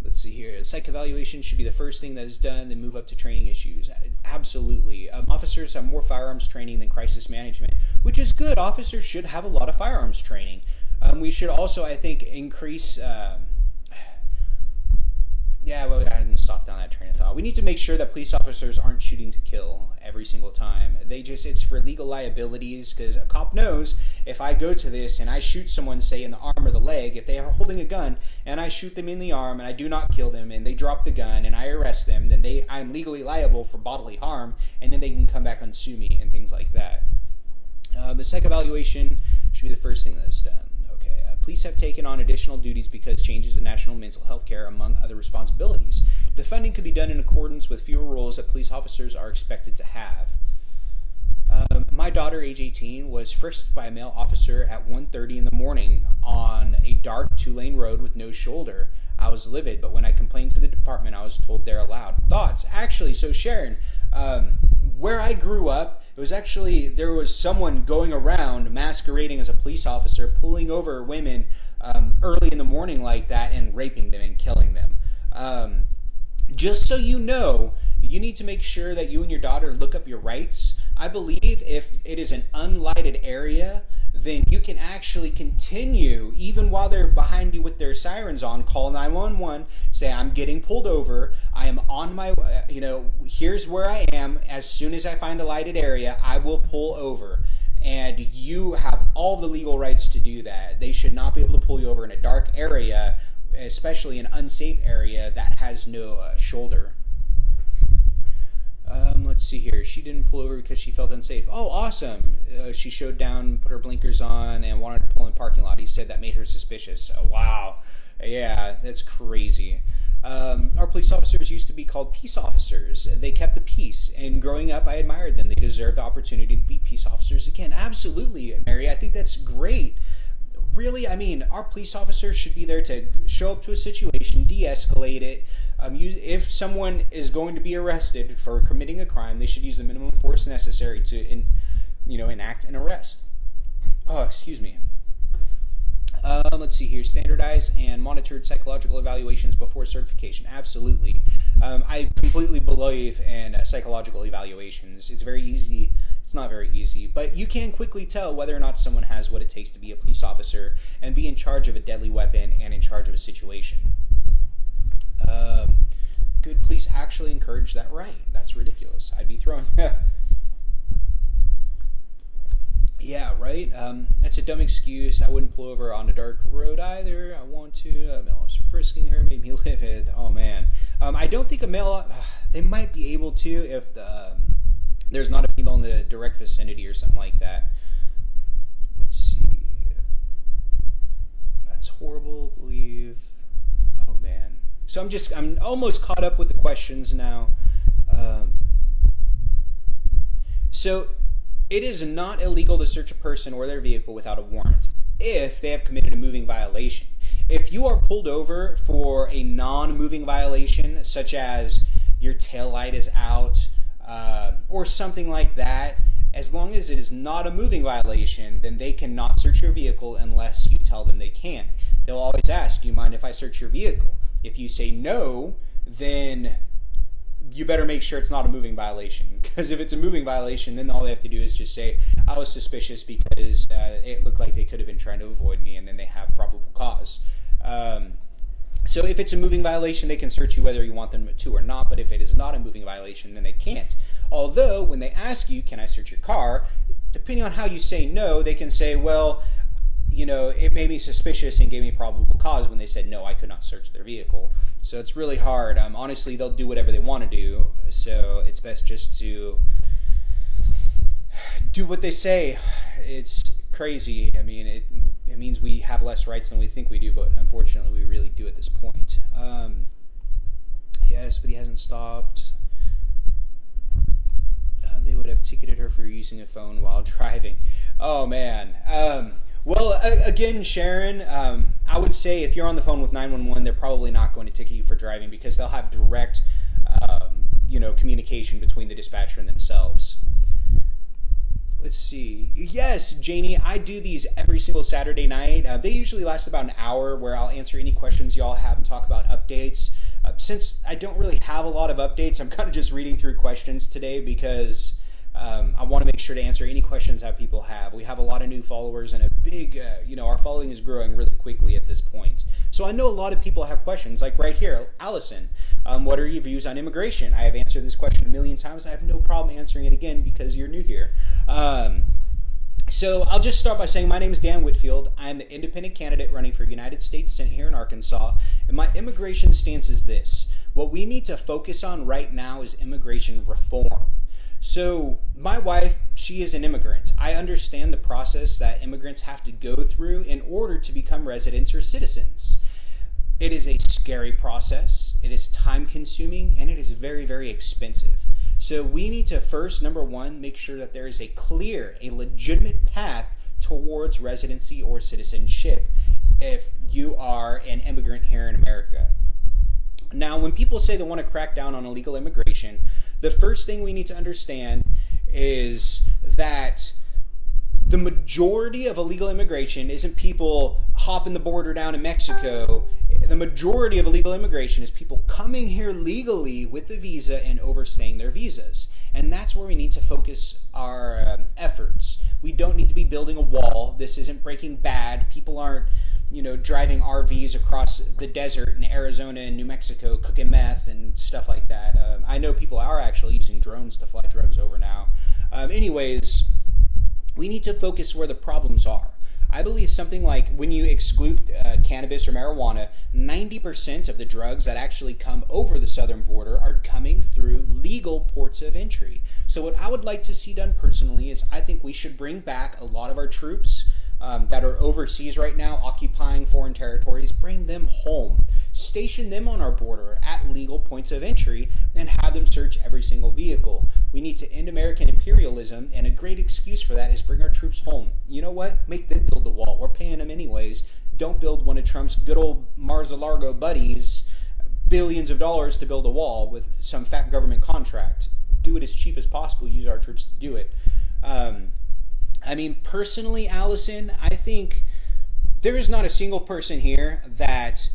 Let's see here. Psych evaluation should be the first thing that is done, then move up to training issues. Absolutely. Officers have more firearms training than crisis management, which is good. Officers should have a lot of firearms training. We should also, I think, increase... I didn't stop down that train of thought. We need to make sure that police officers aren't shooting to kill every single time. It's for legal liabilities, because a cop knows if I go to this and I shoot someone, say, in the arm or the leg, if they are holding a gun and I shoot them in the arm and I do not kill them and they drop the gun and I arrest them, then I'm legally liable for bodily harm, and then they can come back and sue me and things like that. The psych evaluation should be the first thing that's done. Police have taken on additional duties because changes in national mental health care, among other responsibilities. The funding could be done in accordance with fewer roles that police officers are expected to have. My daughter, age 18, was frisked by a male officer at 1:30 in the morning on a dark 2-lane road with no shoulder. I was livid, but when I complained to the department, I was told they're allowed. Thoughts? Actually, so Sharon, where I grew up, there was someone going around masquerading as a police officer, pulling over women early in the morning like that and raping them and killing them. Just so you know, you need to make sure that you and your daughter look up your rights. I believe if it is an unlighted area, then you can actually continue, even while they're behind you with their sirens on, call 911, say, I'm getting pulled over, I am on my, here's where I am, as soon as I find a lighted area, I will pull over. And you have all the legal rights to do that. They should not be able to pull you over in a dark area, especially an unsafe area that has no shoulder. Let's see here. She didn't pull over because she felt unsafe. Oh, awesome. She showed down, put her blinkers on, and wanted to pull in the parking lot. He said that made her suspicious. Oh, wow. Yeah, that's crazy. Our police officers used to be called peace officers. They kept the peace, and growing up, I admired them. They deserve the opportunity to be peace officers again. Absolutely, Mary. I think that's great. Really, I mean, our police officers should be there to show up to a situation, de-escalate it. If someone is going to be arrested for committing a crime, they should use the minimum force necessary to, enact an arrest. Oh, excuse me. Let's see here. Standardized and monitored psychological evaluations before certification. Absolutely. I completely believe in psychological evaluations. It's very easy. It's not very easy, but you can quickly tell whether or not someone has what it takes to be a police officer and be in charge of a deadly weapon and in charge of a situation. Good police actually encourage that right. That's ridiculous. I'd be throwing... Yeah, right? That's a dumb excuse. I wouldn't pull over on a dark road either. I want to. Male officer frisking her made me livid. Oh, man. I don't think a male... They might be able to if there's not a female in the direct vicinity or something like that. Let's see. That's horrible. Believe... Oh, man. So I'm almost caught up with the questions now. So it is not illegal to search a person or their vehicle without a warrant if they have committed a moving violation. If you are pulled over for a non-moving violation, such as your taillight is out or something like that, as long as it is not a moving violation, then they cannot search your vehicle unless you tell them they can. They'll always ask, do you mind if I search your vehicle? If you say no, then you better make sure it's not a moving violation. Because if it's a moving violation, then all they have to do is just say, I was suspicious because it looked like they could have been trying to avoid me, and then they have probable cause. So if it's a moving violation, they can search you whether you want them to or not. But if it is not a moving violation, then they can't. Although, when they ask you, can I search your car? Depending on how you say no, they can say, well, it made me suspicious and gave me probable cause when they said no, I could not search their vehicle. So it's really hard. Honestly, they'll do whatever they want to do. So it's best just to do what they say. It's crazy. I mean, it means we have less rights than we think we do, but unfortunately, we really do at this point. Yes, but he hasn't stopped. They would have ticketed her for using a phone while driving. Oh, man. Well, again, Sharon, I would say if you're on the phone with 911, they're probably not going to ticket you for driving because they'll have direct, communication between the dispatcher and themselves. Let's see. Yes, Janie, I do these every single Saturday night. They usually last about an hour where I'll answer any questions y'all have and talk about updates. Since I don't really have a lot of updates, I'm kind of just reading through questions today because I want to make sure to answer any questions that people have. We have a lot of new followers and a big, our following is growing really quickly at this point. So I know a lot of people have questions, like right here, Allison. What are your views on immigration? I have answered this question a million times. I have no problem answering it again because you're new here. So I'll just start by saying my name is Dan Whitfield. I'm the independent candidate running for United States Senate here in Arkansas. And my immigration stance is this. What we need to focus on right now is immigration reform. So my wife, she is an immigrant. I understand the process that immigrants have to go through in order to become residents or citizens. It is a scary process, it is time consuming, and it is very, very expensive. So we need to first, number one, make sure that there is a clear, a legitimate path towards residency or citizenship if you are an immigrant here in America. Now, when people say they want to crack down on illegal immigration, the first thing we need to understand is that the majority of illegal immigration isn't people hopping the border down in Mexico. The majority of illegal immigration is people coming here legally with a visa and overstaying their visas. And that's where we need to focus our efforts. We don't need to be building a wall. This isn't Breaking Bad. People aren't, driving RVs across the desert in Arizona and New Mexico, cooking meth and stuff like that. I know people are actually using drones to fly drugs over now. Anyways, We need to focus where the problems are. I believe something like when you exclude cannabis or marijuana, 90% of the drugs that actually come over the southern border are coming through legal ports of entry. So what I would like to see done personally is I think we should bring back a lot of our troops that are overseas right now, occupying foreign territories, bring them home. Station them on our border at legal points of entry and have them search every single vehicle. We need to end American imperialism, and a great excuse for that is bring our troops home. You know what? Make them build the wall. We're paying them anyways. Don't build one of Trump's good old Mar-a-Lago buddies billions of dollars to build a wall with some fat government contract. Do it as cheap as possible. Use our troops to do it. Personally, Allison, I think there is not a single person here that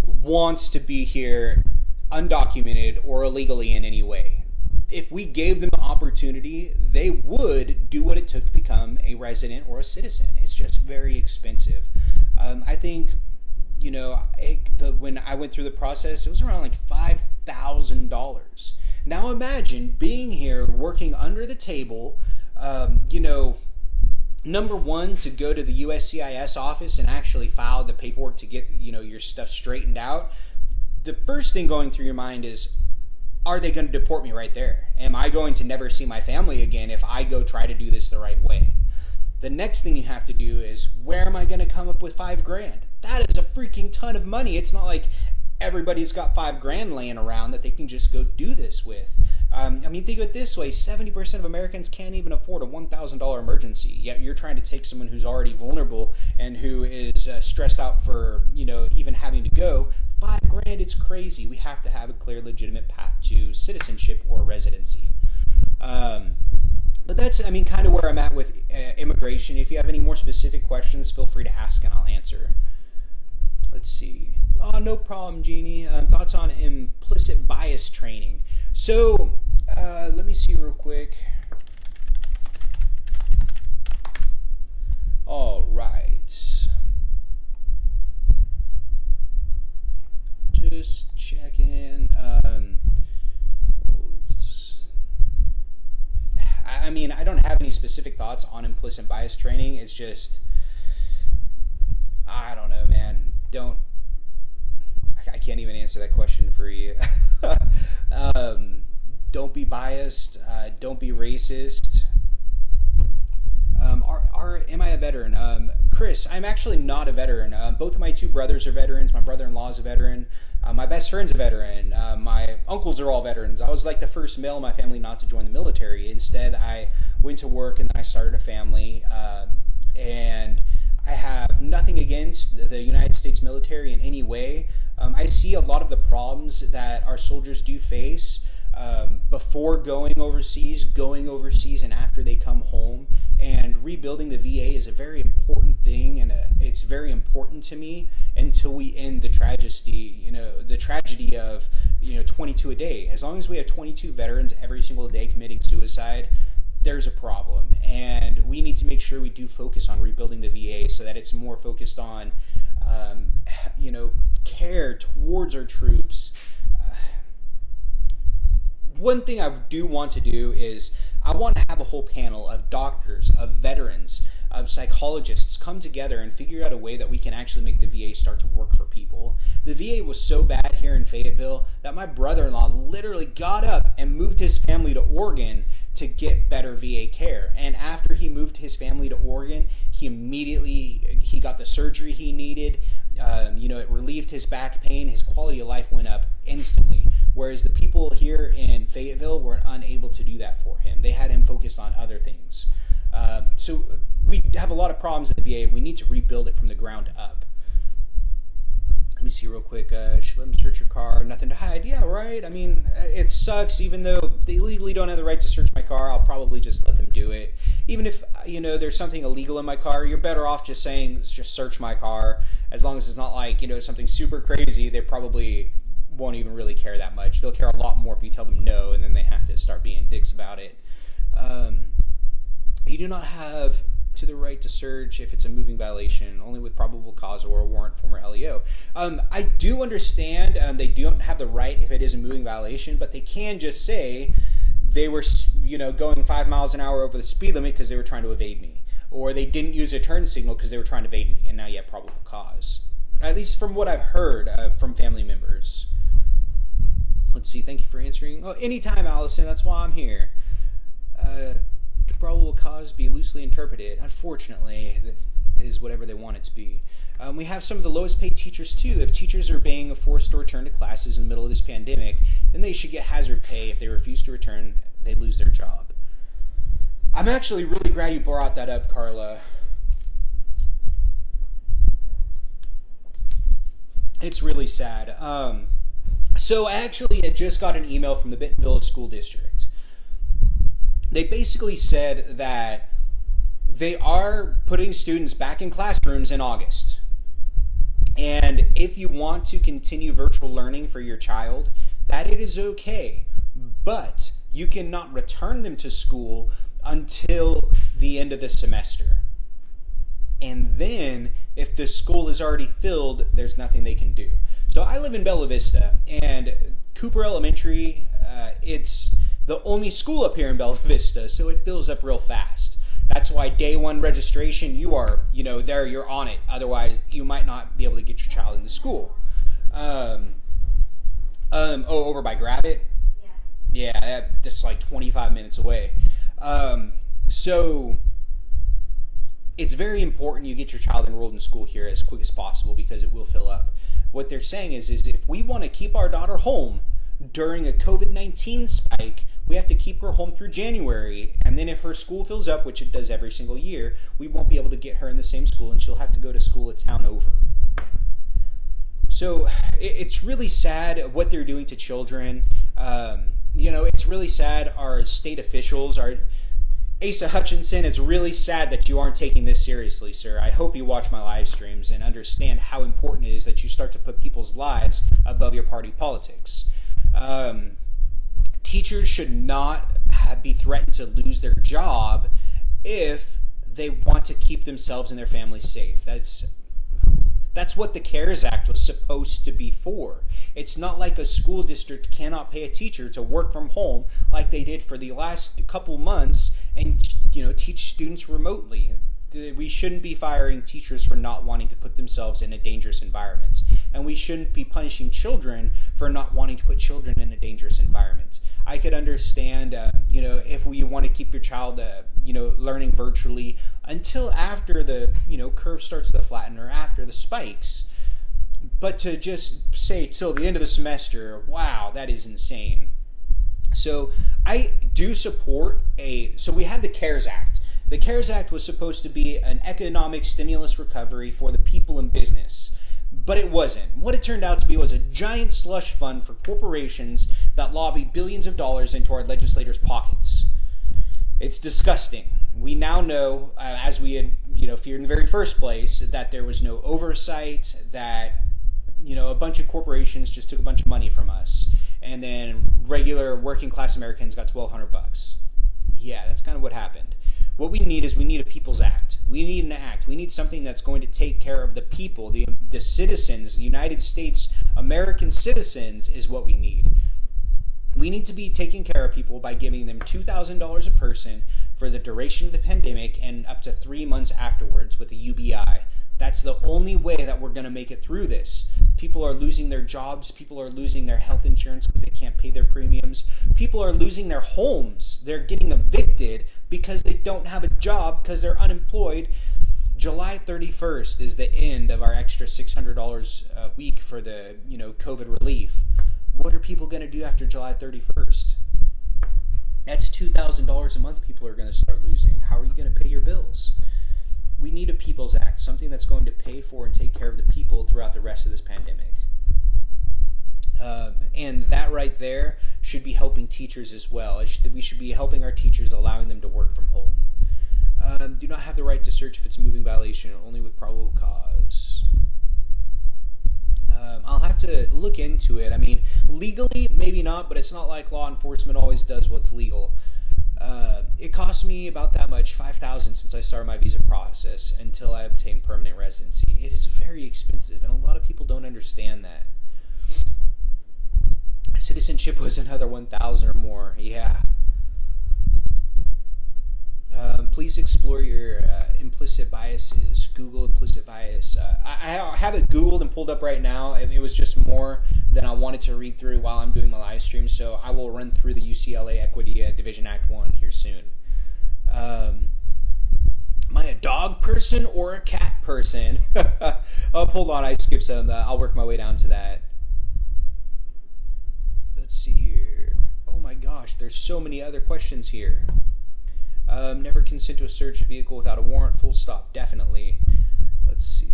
wants to be here undocumented or illegally in any way. If we gave them the opportunity, they would do what it took to become a resident or a citizen. It's just very expensive. I think, when I went through the process, it was around like $5,000. Now imagine being here, working under the table, number one, to go to the USCIS office and actually file the paperwork to get, your stuff straightened out. The first thing going through your mind is, are they going to deport me right there? Am I going to never see my family again if I go try to do this the right way? The next thing you have to do is, where am I going to come up with $5,000? That is a freaking ton of money. It's not like everybody's got $5,000 laying around that they can just go do this with. Think of it this way: 70% of Americans can't even afford a $1,000 emergency. Yet you're trying to take someone who's already vulnerable and who is stressed out for, even having to go. $5,000, it's crazy. We have to have a clear, legitimate path to citizenship or residency. But that's, kind of where I'm at with immigration. If you have any more specific questions, feel free to ask and I'll answer. Let's see. Oh, no problem, Jeannie. Thoughts on implicit bias training. So, let me see real quick. All right. Just checking. I don't have any specific thoughts on implicit bias training. It's just, I don't know, man. I can't even answer that question for you. Don't be biased. Don't be racist. Am I a veteran? Chris, I'm actually not a veteran. Both of my two brothers are veterans. My brother-in-law is a veteran. My best friend's a veteran. My uncles are all veterans. I was like the first male in my family not to join the military. Instead, I went to work and then I started a family. And I have nothing against the United States military in any way. I see a lot of the problems that our soldiers do face before going overseas, and after they come home. And rebuilding the VA is a very important thing, and it's very important to me until we end the tragedy of 22 a day. As long as we have 22 veterans every single day committing suicide, there's a problem, and we need to make sure we do focus on rebuilding the VA so that it's more focused on care towards our troops. One thing I do want to do is I want to have a whole panel of doctors, of veterans, of psychologists come together and figure out a way that we can actually make the VA start to work for people. The VA was so bad here in Fayetteville that my brother-in-law literally got up and moved his family to Oregon to get better VA care. And after he moved his family to Oregon, he got the surgery he needed. It relieved his back pain. His quality of life went up instantly. Whereas the people here in Fayetteville were unable to do that for him. They had him focused on other things. So we have a lot of problems in the VA. We need to rebuild it from the ground up. Let me see real quick. Should let them search your car. Nothing to hide. Yeah, right. It sucks. Even though they legally don't have the right to search my car, I'll probably just let them do it. Even if, there's something illegal in my car, you're better off just saying, just search my car. As long as it's not like, something super crazy, they probably won't even really care that much. They'll care a lot more if you tell them no, and then they have to start being dicks about it. You do not have to the right to search if it's a moving violation, only with probable cause or a warrant from our LEO. I do understand they don't have the right if it is a moving violation, but they can just say they were, going 5 miles an hour over the speed limit because they were trying to evade me. or they didn't use a turn signal because they were trying to evade me, and now you have probable cause. At least from what I've heard from family members. Let's see, thank you for answering. Oh, anytime, Allison, that's why I'm here. Can probable cause be loosely interpreted? Unfortunately, it is whatever they want it to be. We have some of the lowest paid teachers too. If teachers are being forced to return to classes in the middle of this pandemic, then they should get hazard pay. If they refuse to return, they lose their job. I'm actually really glad you brought that up, Carla. It's really sad. So I actually had just got an email from the Bentonville School District. They basically said that they are putting students back in classrooms in August. And if you want to continue virtual learning for your child, that it is okay. But you cannot return them to school until the end of the semester. And then, if the school is already filled, there's nothing they can do. So I live in Bella Vista, and Cooper Elementary, it's the only school up here in Bella Vista, so it fills up real fast. That's why day one registration, you are, there, you're on it. Otherwise, you might not be able to get your child into school. Over by Gravit? Yeah, that's like 25 minutes away. So it's very important you get your child enrolled in school here as quick as possible because it will fill up. What they're saying is if we want to keep our daughter home during a COVID-19 spike, we have to keep her home through January. And then if her school fills up, which it does every single year, we won't be able to get her in the same school and she'll have to go to school a town over. So it's really sad what they're doing to children. It's really sad our state officials are... Asa Hutchinson, it's really sad that you aren't taking this seriously, sir. I hope you watch my live streams and understand how important it is that you start to put people's lives above your party politics. Teachers should not be threatened to lose their job if they want to keep themselves and their families safe. That's what the CARES Act was supposed to be for. It's not like a school district cannot pay a teacher to work from home like they did for the last couple months and teach students remotely. We shouldn't be firing teachers for not wanting to put themselves in a dangerous environment. And we shouldn't be punishing children for not wanting to put children in a dangerous environment. I could understand, if we want to keep your child, learning virtually until after the, curve starts to flatten or after the spikes. But to just say till the end of the semester, wow, that is insane. So I do support so we had the CARES Act. The CARES Act was supposed to be an economic stimulus recovery for the people in business. But it wasn't. What it turned out to be was a giant slush fund for corporations that lobby billions of dollars into our legislators' pockets. It's disgusting. We now know, as we had, feared in the very first place, that there was no oversight, that, a bunch of corporations just took a bunch of money from us. And then regular working class Americans got $1,200. Yeah, that's kind of what happened. What we need is a People's Act. We need an act. We need something that's going to take care of the people, the citizens, the United States, American citizens is what we need. We need to be taking care of people by giving them $2,000 a person for the duration of the pandemic and up to 3 months afterwards with a UBI. That's the only way that we're going to make it through this. People are losing their jobs. People are losing their health insurance because they can't pay their premiums. People are losing their homes. They're getting evicted because they don't have a job because they're unemployed. July 31st is the end of our extra $600 a week for the, COVID relief. What are people going to do after July 31st? That's $2,000 a month people are going to start losing. How are you going to pay your bills? We need a People's Act, something that's going to pay for and take care of the people throughout the rest of this pandemic. And that right there should be helping teachers as well. We should be helping our teachers, allowing them to work from home. Do not have the right to search if it's a moving violation, only with probable cause. I'll have to look into it. I mean, legally, maybe not, but it's not like law enforcement always does what's legal. It cost me about that much, $5,000 since I started my visa process until I obtained permanent residency. It is very expensive, and a lot of people don't understand that. Citizenship was another $1,000 or more. Yeah. Please explore your implicit biases. Google implicit bias. I have it Googled and pulled up right now. It was just more than I wanted to read through while I'm doing my live stream, so I will run through the UCLA Equity Division Act 1 here soon. Am I a dog person or a cat person? Oh, hold on, I skipped some. I'll work my way down to that. Let's see here. Oh my gosh, there's so many other questions here. Never consent to a search vehicle without a warrant. Full stop. Definitely. Let's see.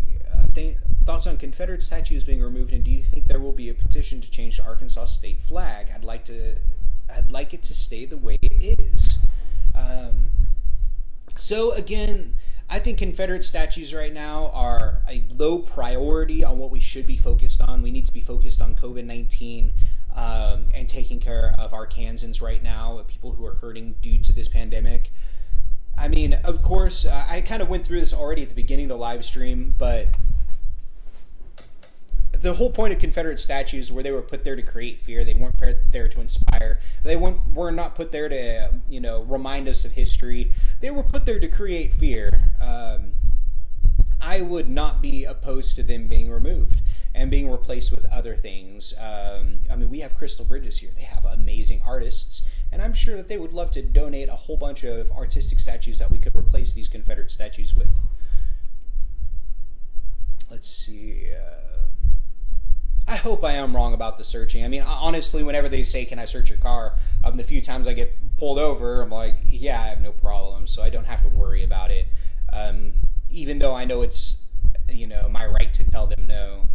Thoughts on Confederate statues being removed, and do you think there will be a petition to change the Arkansas state flag? I'd like it to stay the way it is. So again, I think Confederate statues right now are a low priority on what we should be focused on. We need to be focused on COVID-19 and taking care of our Kansans right now, people who are hurting due to this pandemic. I mean, of course, I kind of went through this already at the beginning of the live stream, but the whole point of Confederate statues were they were put there to create fear. They weren't put there to inspire. They were not put there to, remind us of history. They were put there to create fear. I would not be opposed to them being removed and being replaced with other things. We have Crystal Bridges here. They have amazing artists, and I'm sure that they would love to donate a whole bunch of artistic statues that we could replace these Confederate statues with. Let's see. I hope I am wrong about the searching. I mean, honestly, whenever they say, "Can I search your car?" The few times I get pulled over, I'm like, yeah, I have no problem, so I don't have to worry about it. Even though I know it's, my right to tell them no.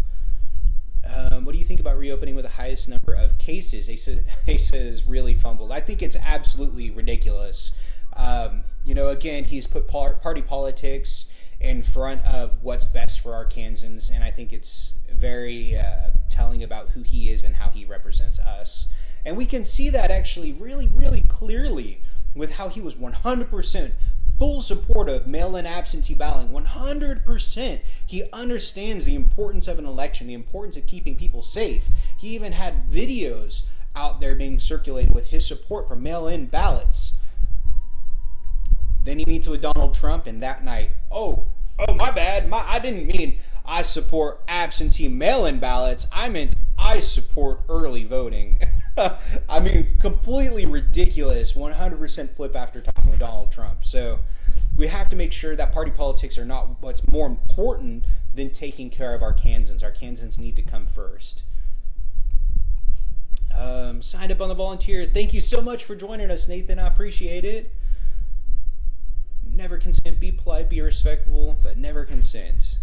What do you think about reopening with the highest number of cases? Asa is really fumbled. I think it's absolutely ridiculous. Again, he's put party politics in front of what's best for our Kansans, and I think it's very telling about who he is and how he represents us. And we can see that actually really, really clearly with how he was 100% full support of mail-in absentee balloting. 100%. He understands the importance of an election, the importance of keeping people safe. He even had videos out there being circulated with his support for mail-in ballots. Then he meets with Donald Trump, and that night, oh, my bad. I didn't mean I support absentee mail-in ballots. I meant I support early voting. I mean, completely ridiculous. 100% flip after talking with Donald Trump. So we have to make sure that party politics are not what's more important than taking care of our Kansans. Our Kansans need to come first. Signed up on the volunteer. Thank you so much for joining us, Nathan. I appreciate it. Never consent. Be polite, be respectful, but never consent.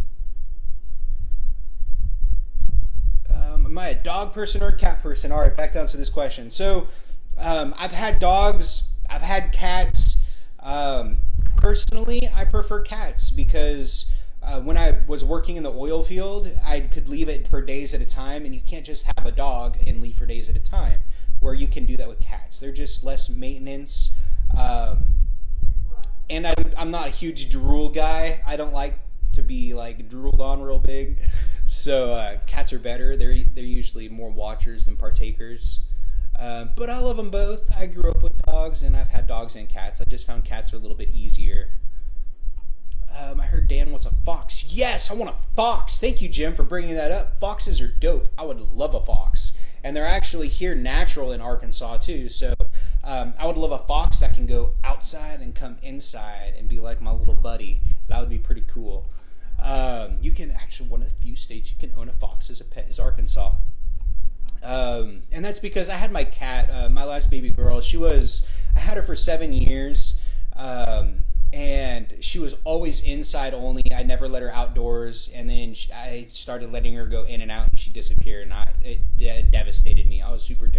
Am I a dog person or a cat person? All right, back down to this question. So, I've had dogs. I've had cats. Personally, I prefer cats because when I was working in the oil field, I could leave it for days at a time, and you can't just have a dog and leave for days at a time, where you can do that with cats. They're just less maintenance. And I'm not a huge drool guy. I don't like to be drooled on real big. So cats are better. They're usually more watchers than partakers. But I love them both. I grew up with dogs, and I've had dogs and cats. I just found cats are a little bit easier. I heard Dan wants a fox. Yes, I want a fox. Thank you, Jim, for bringing that up. Foxes are dope. I would love a fox. And they're actually here natural in Arkansas, too. So I would love a fox that can go outside and come inside and be like my little buddy. That would be pretty cool. You can actually, one of the few states you can own a fox as a pet is Arkansas. And that's because I had my cat, my last baby girl. I had her for 7 years. And she was always inside only. I never let her outdoors. And then I started letting her go in and out, and she disappeared. And it devastated me. I was super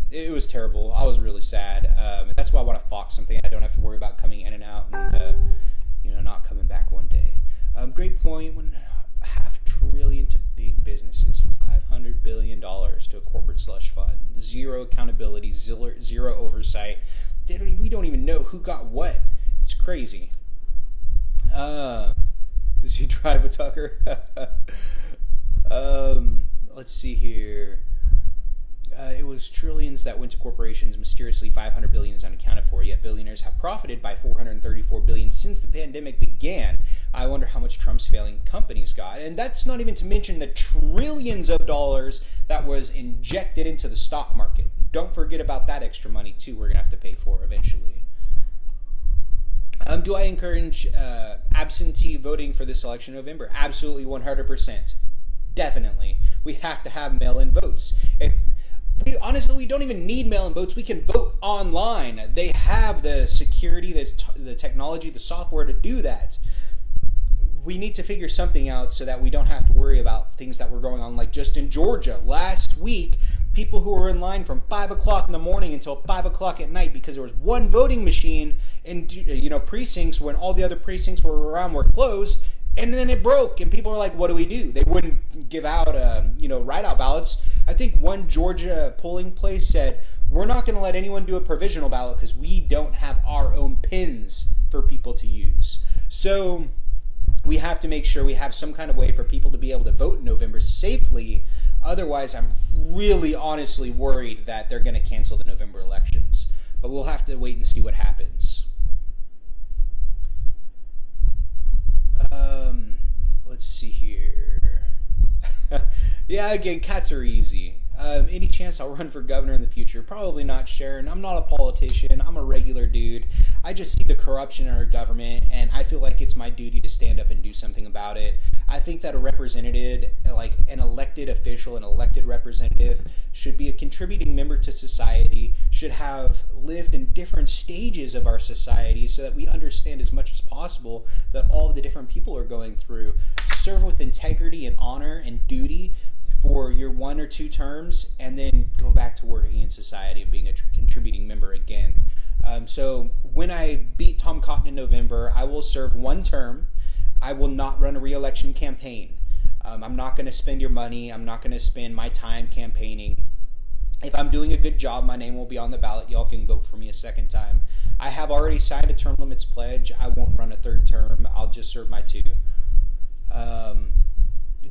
it was terrible. I was really sad. That's why I want a fox, something I don't have to worry about coming in and out and not coming back one day. Great point. $500 billion to big businesses, $500 billion to a corporate slush fund, zero accountability, zero oversight. We don't even know who got what. It's crazy. Does he drive a Tucker? Let's see here. It was trillions that went to corporations. Mysteriously, 500 billion is unaccounted for. Yet billionaires have profited by 434 billion since the pandemic began. I wonder how much Trump's failing companies got. And that's not even to mention the trillions of dollars that was injected into the stock market. Don't forget about that extra money too. We're gonna have to pay for eventually. Do I encourage absentee voting for this election in November? Absolutely, 100%. Definitely. We have to have mail-in votes. We don't even need mail-in votes. We can vote online. They have the security, the technology, the software to do that. We need to figure something out so that we don't have to worry about things that were going on, like just in Georgia. Last week, people who were in line from 5 o'clock in the morning until 5 o'clock at night because there was one voting machine in precincts when all the other precincts were around were closed, and then it broke, and people were like, what do? They wouldn't give out write-out ballots. I think one Georgia polling place said, we're not going to let anyone do a provisional ballot because we don't have our own pins for people to use. So we have to make sure we have some kind of way for people to be able to vote in November safely. Otherwise, I'm really honestly worried that they're going to cancel the November elections. But we'll have to wait and see what happens. Let's see here. Yeah, again, cats are easy. Any chance I'll run for governor in the future? Probably not, Sharon. I'm not a politician. I'm a regular dude. I just see the corruption in our government, and I feel like it's my duty to stand up and do something about it. I think that a representative, like an elected official, an elected representative, should be a contributing member to society, should have lived in different stages of our society so that we understand as much as possible that all of the different people are going through. Serve with integrity and honor and duty for your 1 or 2 terms, and then go back to working in society and being a contributing member again. So when I beat Tom Cotton in November, I will serve 1 term. I will not run a re-election campaign. I'm not going to spend your money. I'm not going to spend my time campaigning. If I'm doing a good job, my name will be on the ballot. Y'all can vote for me a second time. I have already signed a term limits pledge. I won't run a 3rd term. I'll just serve my 2.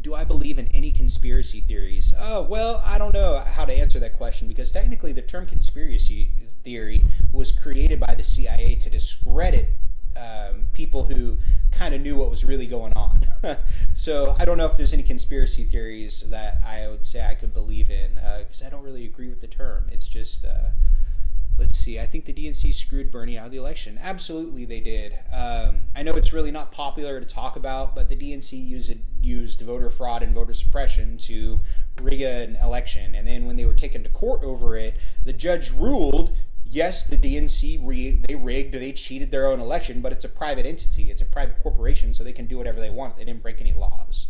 Do I believe in any conspiracy theories? Oh, well, I don't know how to answer that question because technically the term conspiracy theory was created by the CIA to discredit people who kind of knew what was really going on. So I don't know if there's any conspiracy theories that I would say I could believe in because I don't really agree with the term. It's just... let's see. I think the DNC screwed Bernie out of the election. Absolutely, they did. I know it's really not popular to talk about, but the DNC used voter fraud and voter suppression to rig an election. And then when they were taken to court over it, the judge ruled, yes, the DNC they cheated their own election, but it's a private entity. It's a private corporation, so they can do whatever they want. They didn't break any laws.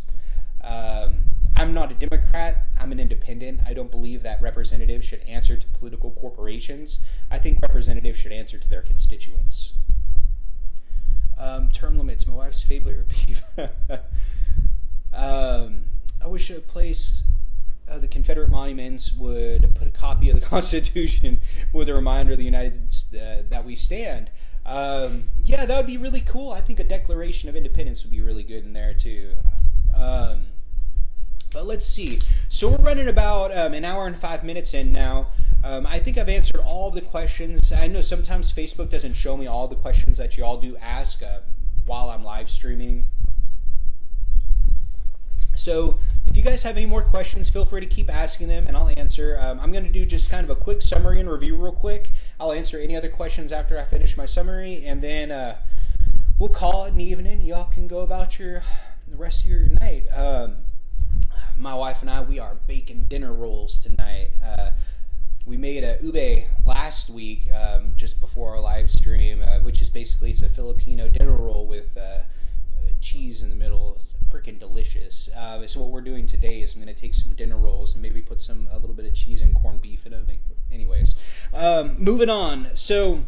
I'm not a Democrat. I'm an independent. I don't believe that representatives should answer to political corporations. I think representatives should answer to their constituents. Term limits, my wife's favorite repeat. I wish a place the Confederate monuments would put a copy of the Constitution with a reminder of the United that we stand. Yeah, that would be really cool. I think a Declaration of Independence would be really good in there too. But let's see. So we're running about an hour and 5 minutes in now. I think I've answered all of the questions. I know sometimes Facebook doesn't show me all the questions that you all do ask while I'm live streaming. So if you guys have any more questions, feel free to keep asking them and I'll answer. I'm going to do just kind of a quick summary and review real quick. I'll answer any other questions after I finish my summary, and then we'll call it an evening. Y'all can go about the rest of your night. My wife and I, we are baking dinner rolls tonight. We made a ube last week, just before our live stream, which is basically, it's a Filipino dinner roll with cheese in the middle. It's freaking delicious. So what we're doing today is I'm going to take some dinner rolls and maybe put a little bit of cheese and corned beef in them. Anyways, moving on. So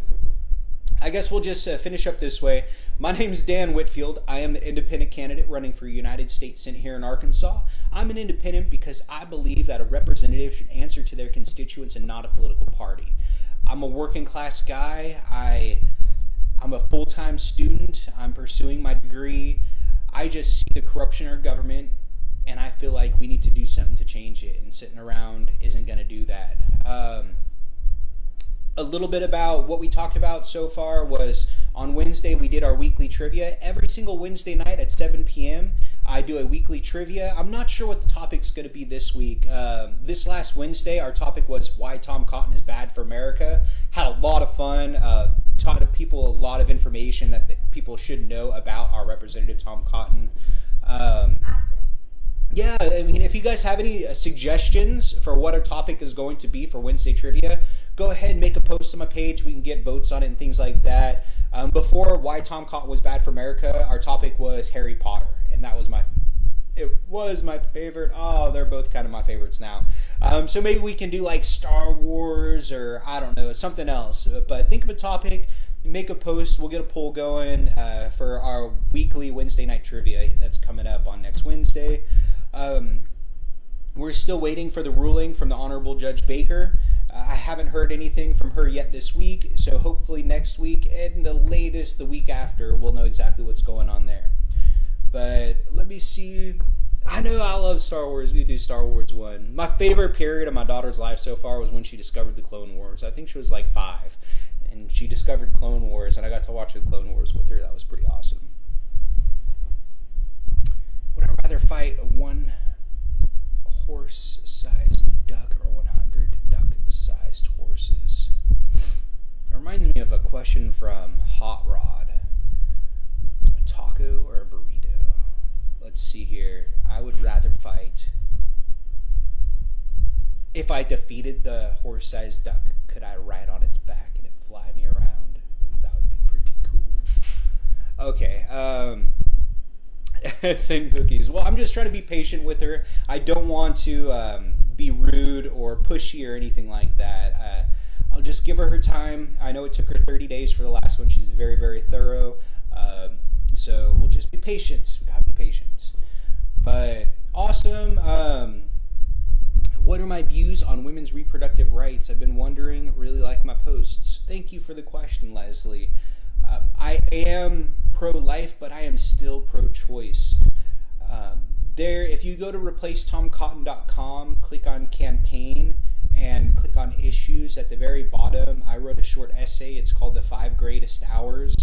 I guess we'll just finish up this way. My name's Dan Whitfield. I am the independent candidate running for United States Senate here in Arkansas. I'm an independent because I believe that a representative should answer to their constituents and not a political party. I'm a working class guy. I'm a full-time student. I'm pursuing my degree. I just see the corruption in our government, and I feel like we need to do something to change it, and sitting around isn't going to do that. A little bit about what we talked about so far was on Wednesday we did our weekly trivia. Every single Wednesday night at 7 p.m. I do a weekly trivia. I'm not sure what the topic's going to be this week. This last Wednesday our topic was why Tom Cotton is bad for America. Had a lot of fun. Taught people a lot of information that people should know about our Representative Tom Cotton. Yeah, I mean, if you guys have any suggestions for what our topic is going to be for Wednesday trivia, go ahead and make a post on my page. We can get votes on it and things like that. Before why Tom Cotton was bad for America, our topic was Harry Potter, and that was my favorite. Oh, they're both kind of my favorites now. So maybe we can do like Star Wars or I don't know, something else. But think of a topic, make a post. We'll get a poll going for our weekly Wednesday night trivia that's coming up on next Wednesday. We're still waiting for the ruling from the Honorable Judge Baker. I haven't heard anything from her yet this week, so hopefully next week and the latest the week after we'll know exactly what's going on there. But let me see. I know I love Star Wars. We do Star Wars 1. My favorite period of my daughter's life so far was when she discovered the Clone Wars. I think she was like 5, and she discovered Clone Wars, and I got to watch the Clone Wars with her. That was pretty awesome. Would I rather fight a 1 horse-sized duck or 100 duck-sized horses? It reminds me of a question from Hot Rod. A taco or a burrito? Let's see here. I would rather fight. If I defeated the horse-sized duck, could I ride on its back and it fly me around? That would be pretty cool. Okay. Same cookies. Well, I'm just trying to be patient with her. I don't want to be rude or pushy or anything like that. I'll just give her time. I know it took her 30 days for the last one. She's very, very thorough. So we'll just be patient. We gotta be patient. But awesome. What are my views on women's reproductive rights? I've been wondering. Really like my posts. Thank you for the question, Leslie. I am pro-life, but I am still pro-choice. If you go to replacetomcotton.com, click on campaign, and click on issues at the very bottom, I wrote a short essay. It's called The 5 Greatest Hours.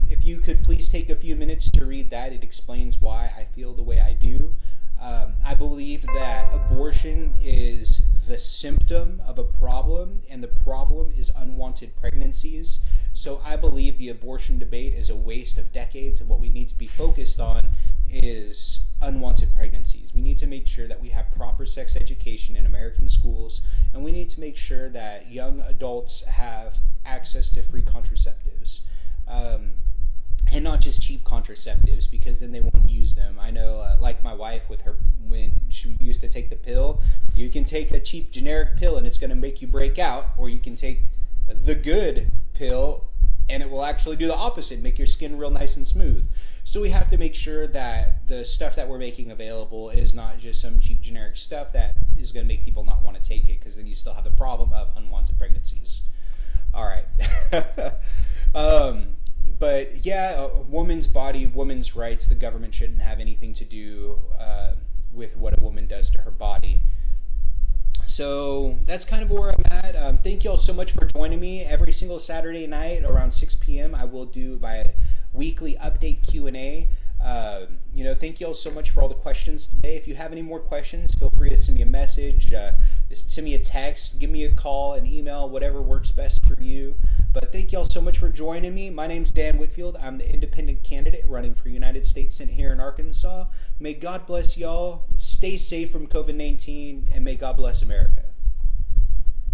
If you could please take a few minutes to read that, it explains why I feel the way I do. I believe that abortion is the symptom of a problem, and the problem is unwanted pregnancies. So I believe the abortion debate is a waste of decades, and what we need to be focused on is unwanted pregnancies. We need to make sure that we have proper sex education in American schools, and we need to make sure that young adults have access to free contraceptives. And not just cheap contraceptives, because then they won't use them. I know, like my wife with her, when she used to take the pill, you can take a cheap generic pill and it's going to make you break out, or you can take the good pill and it will actually do the opposite, make your skin real nice and smooth. So we have to make sure that the stuff that we're making available is not just some cheap generic stuff that is going to make people not want to take it, because then you still have the problem of unwanted pregnancies. All right. But yeah, a woman's body, woman's rights, the government shouldn't have anything to do with what a woman does to her body. So that's kind of where I'm at. Thank you all so much for joining me. Every single Saturday night around 6 p.m. I will do my weekly update Q&A. Thank you all so much for all the questions today. If you have any more questions, feel free to send me a message, send me a text, give me a call, an email, whatever works best for you. But thank you all so much for joining me. My name's Dan Whitfield. I'm the independent candidate running for United States Senate here in Arkansas. May God bless y'all. Stay safe from COVID-19, and may God bless America.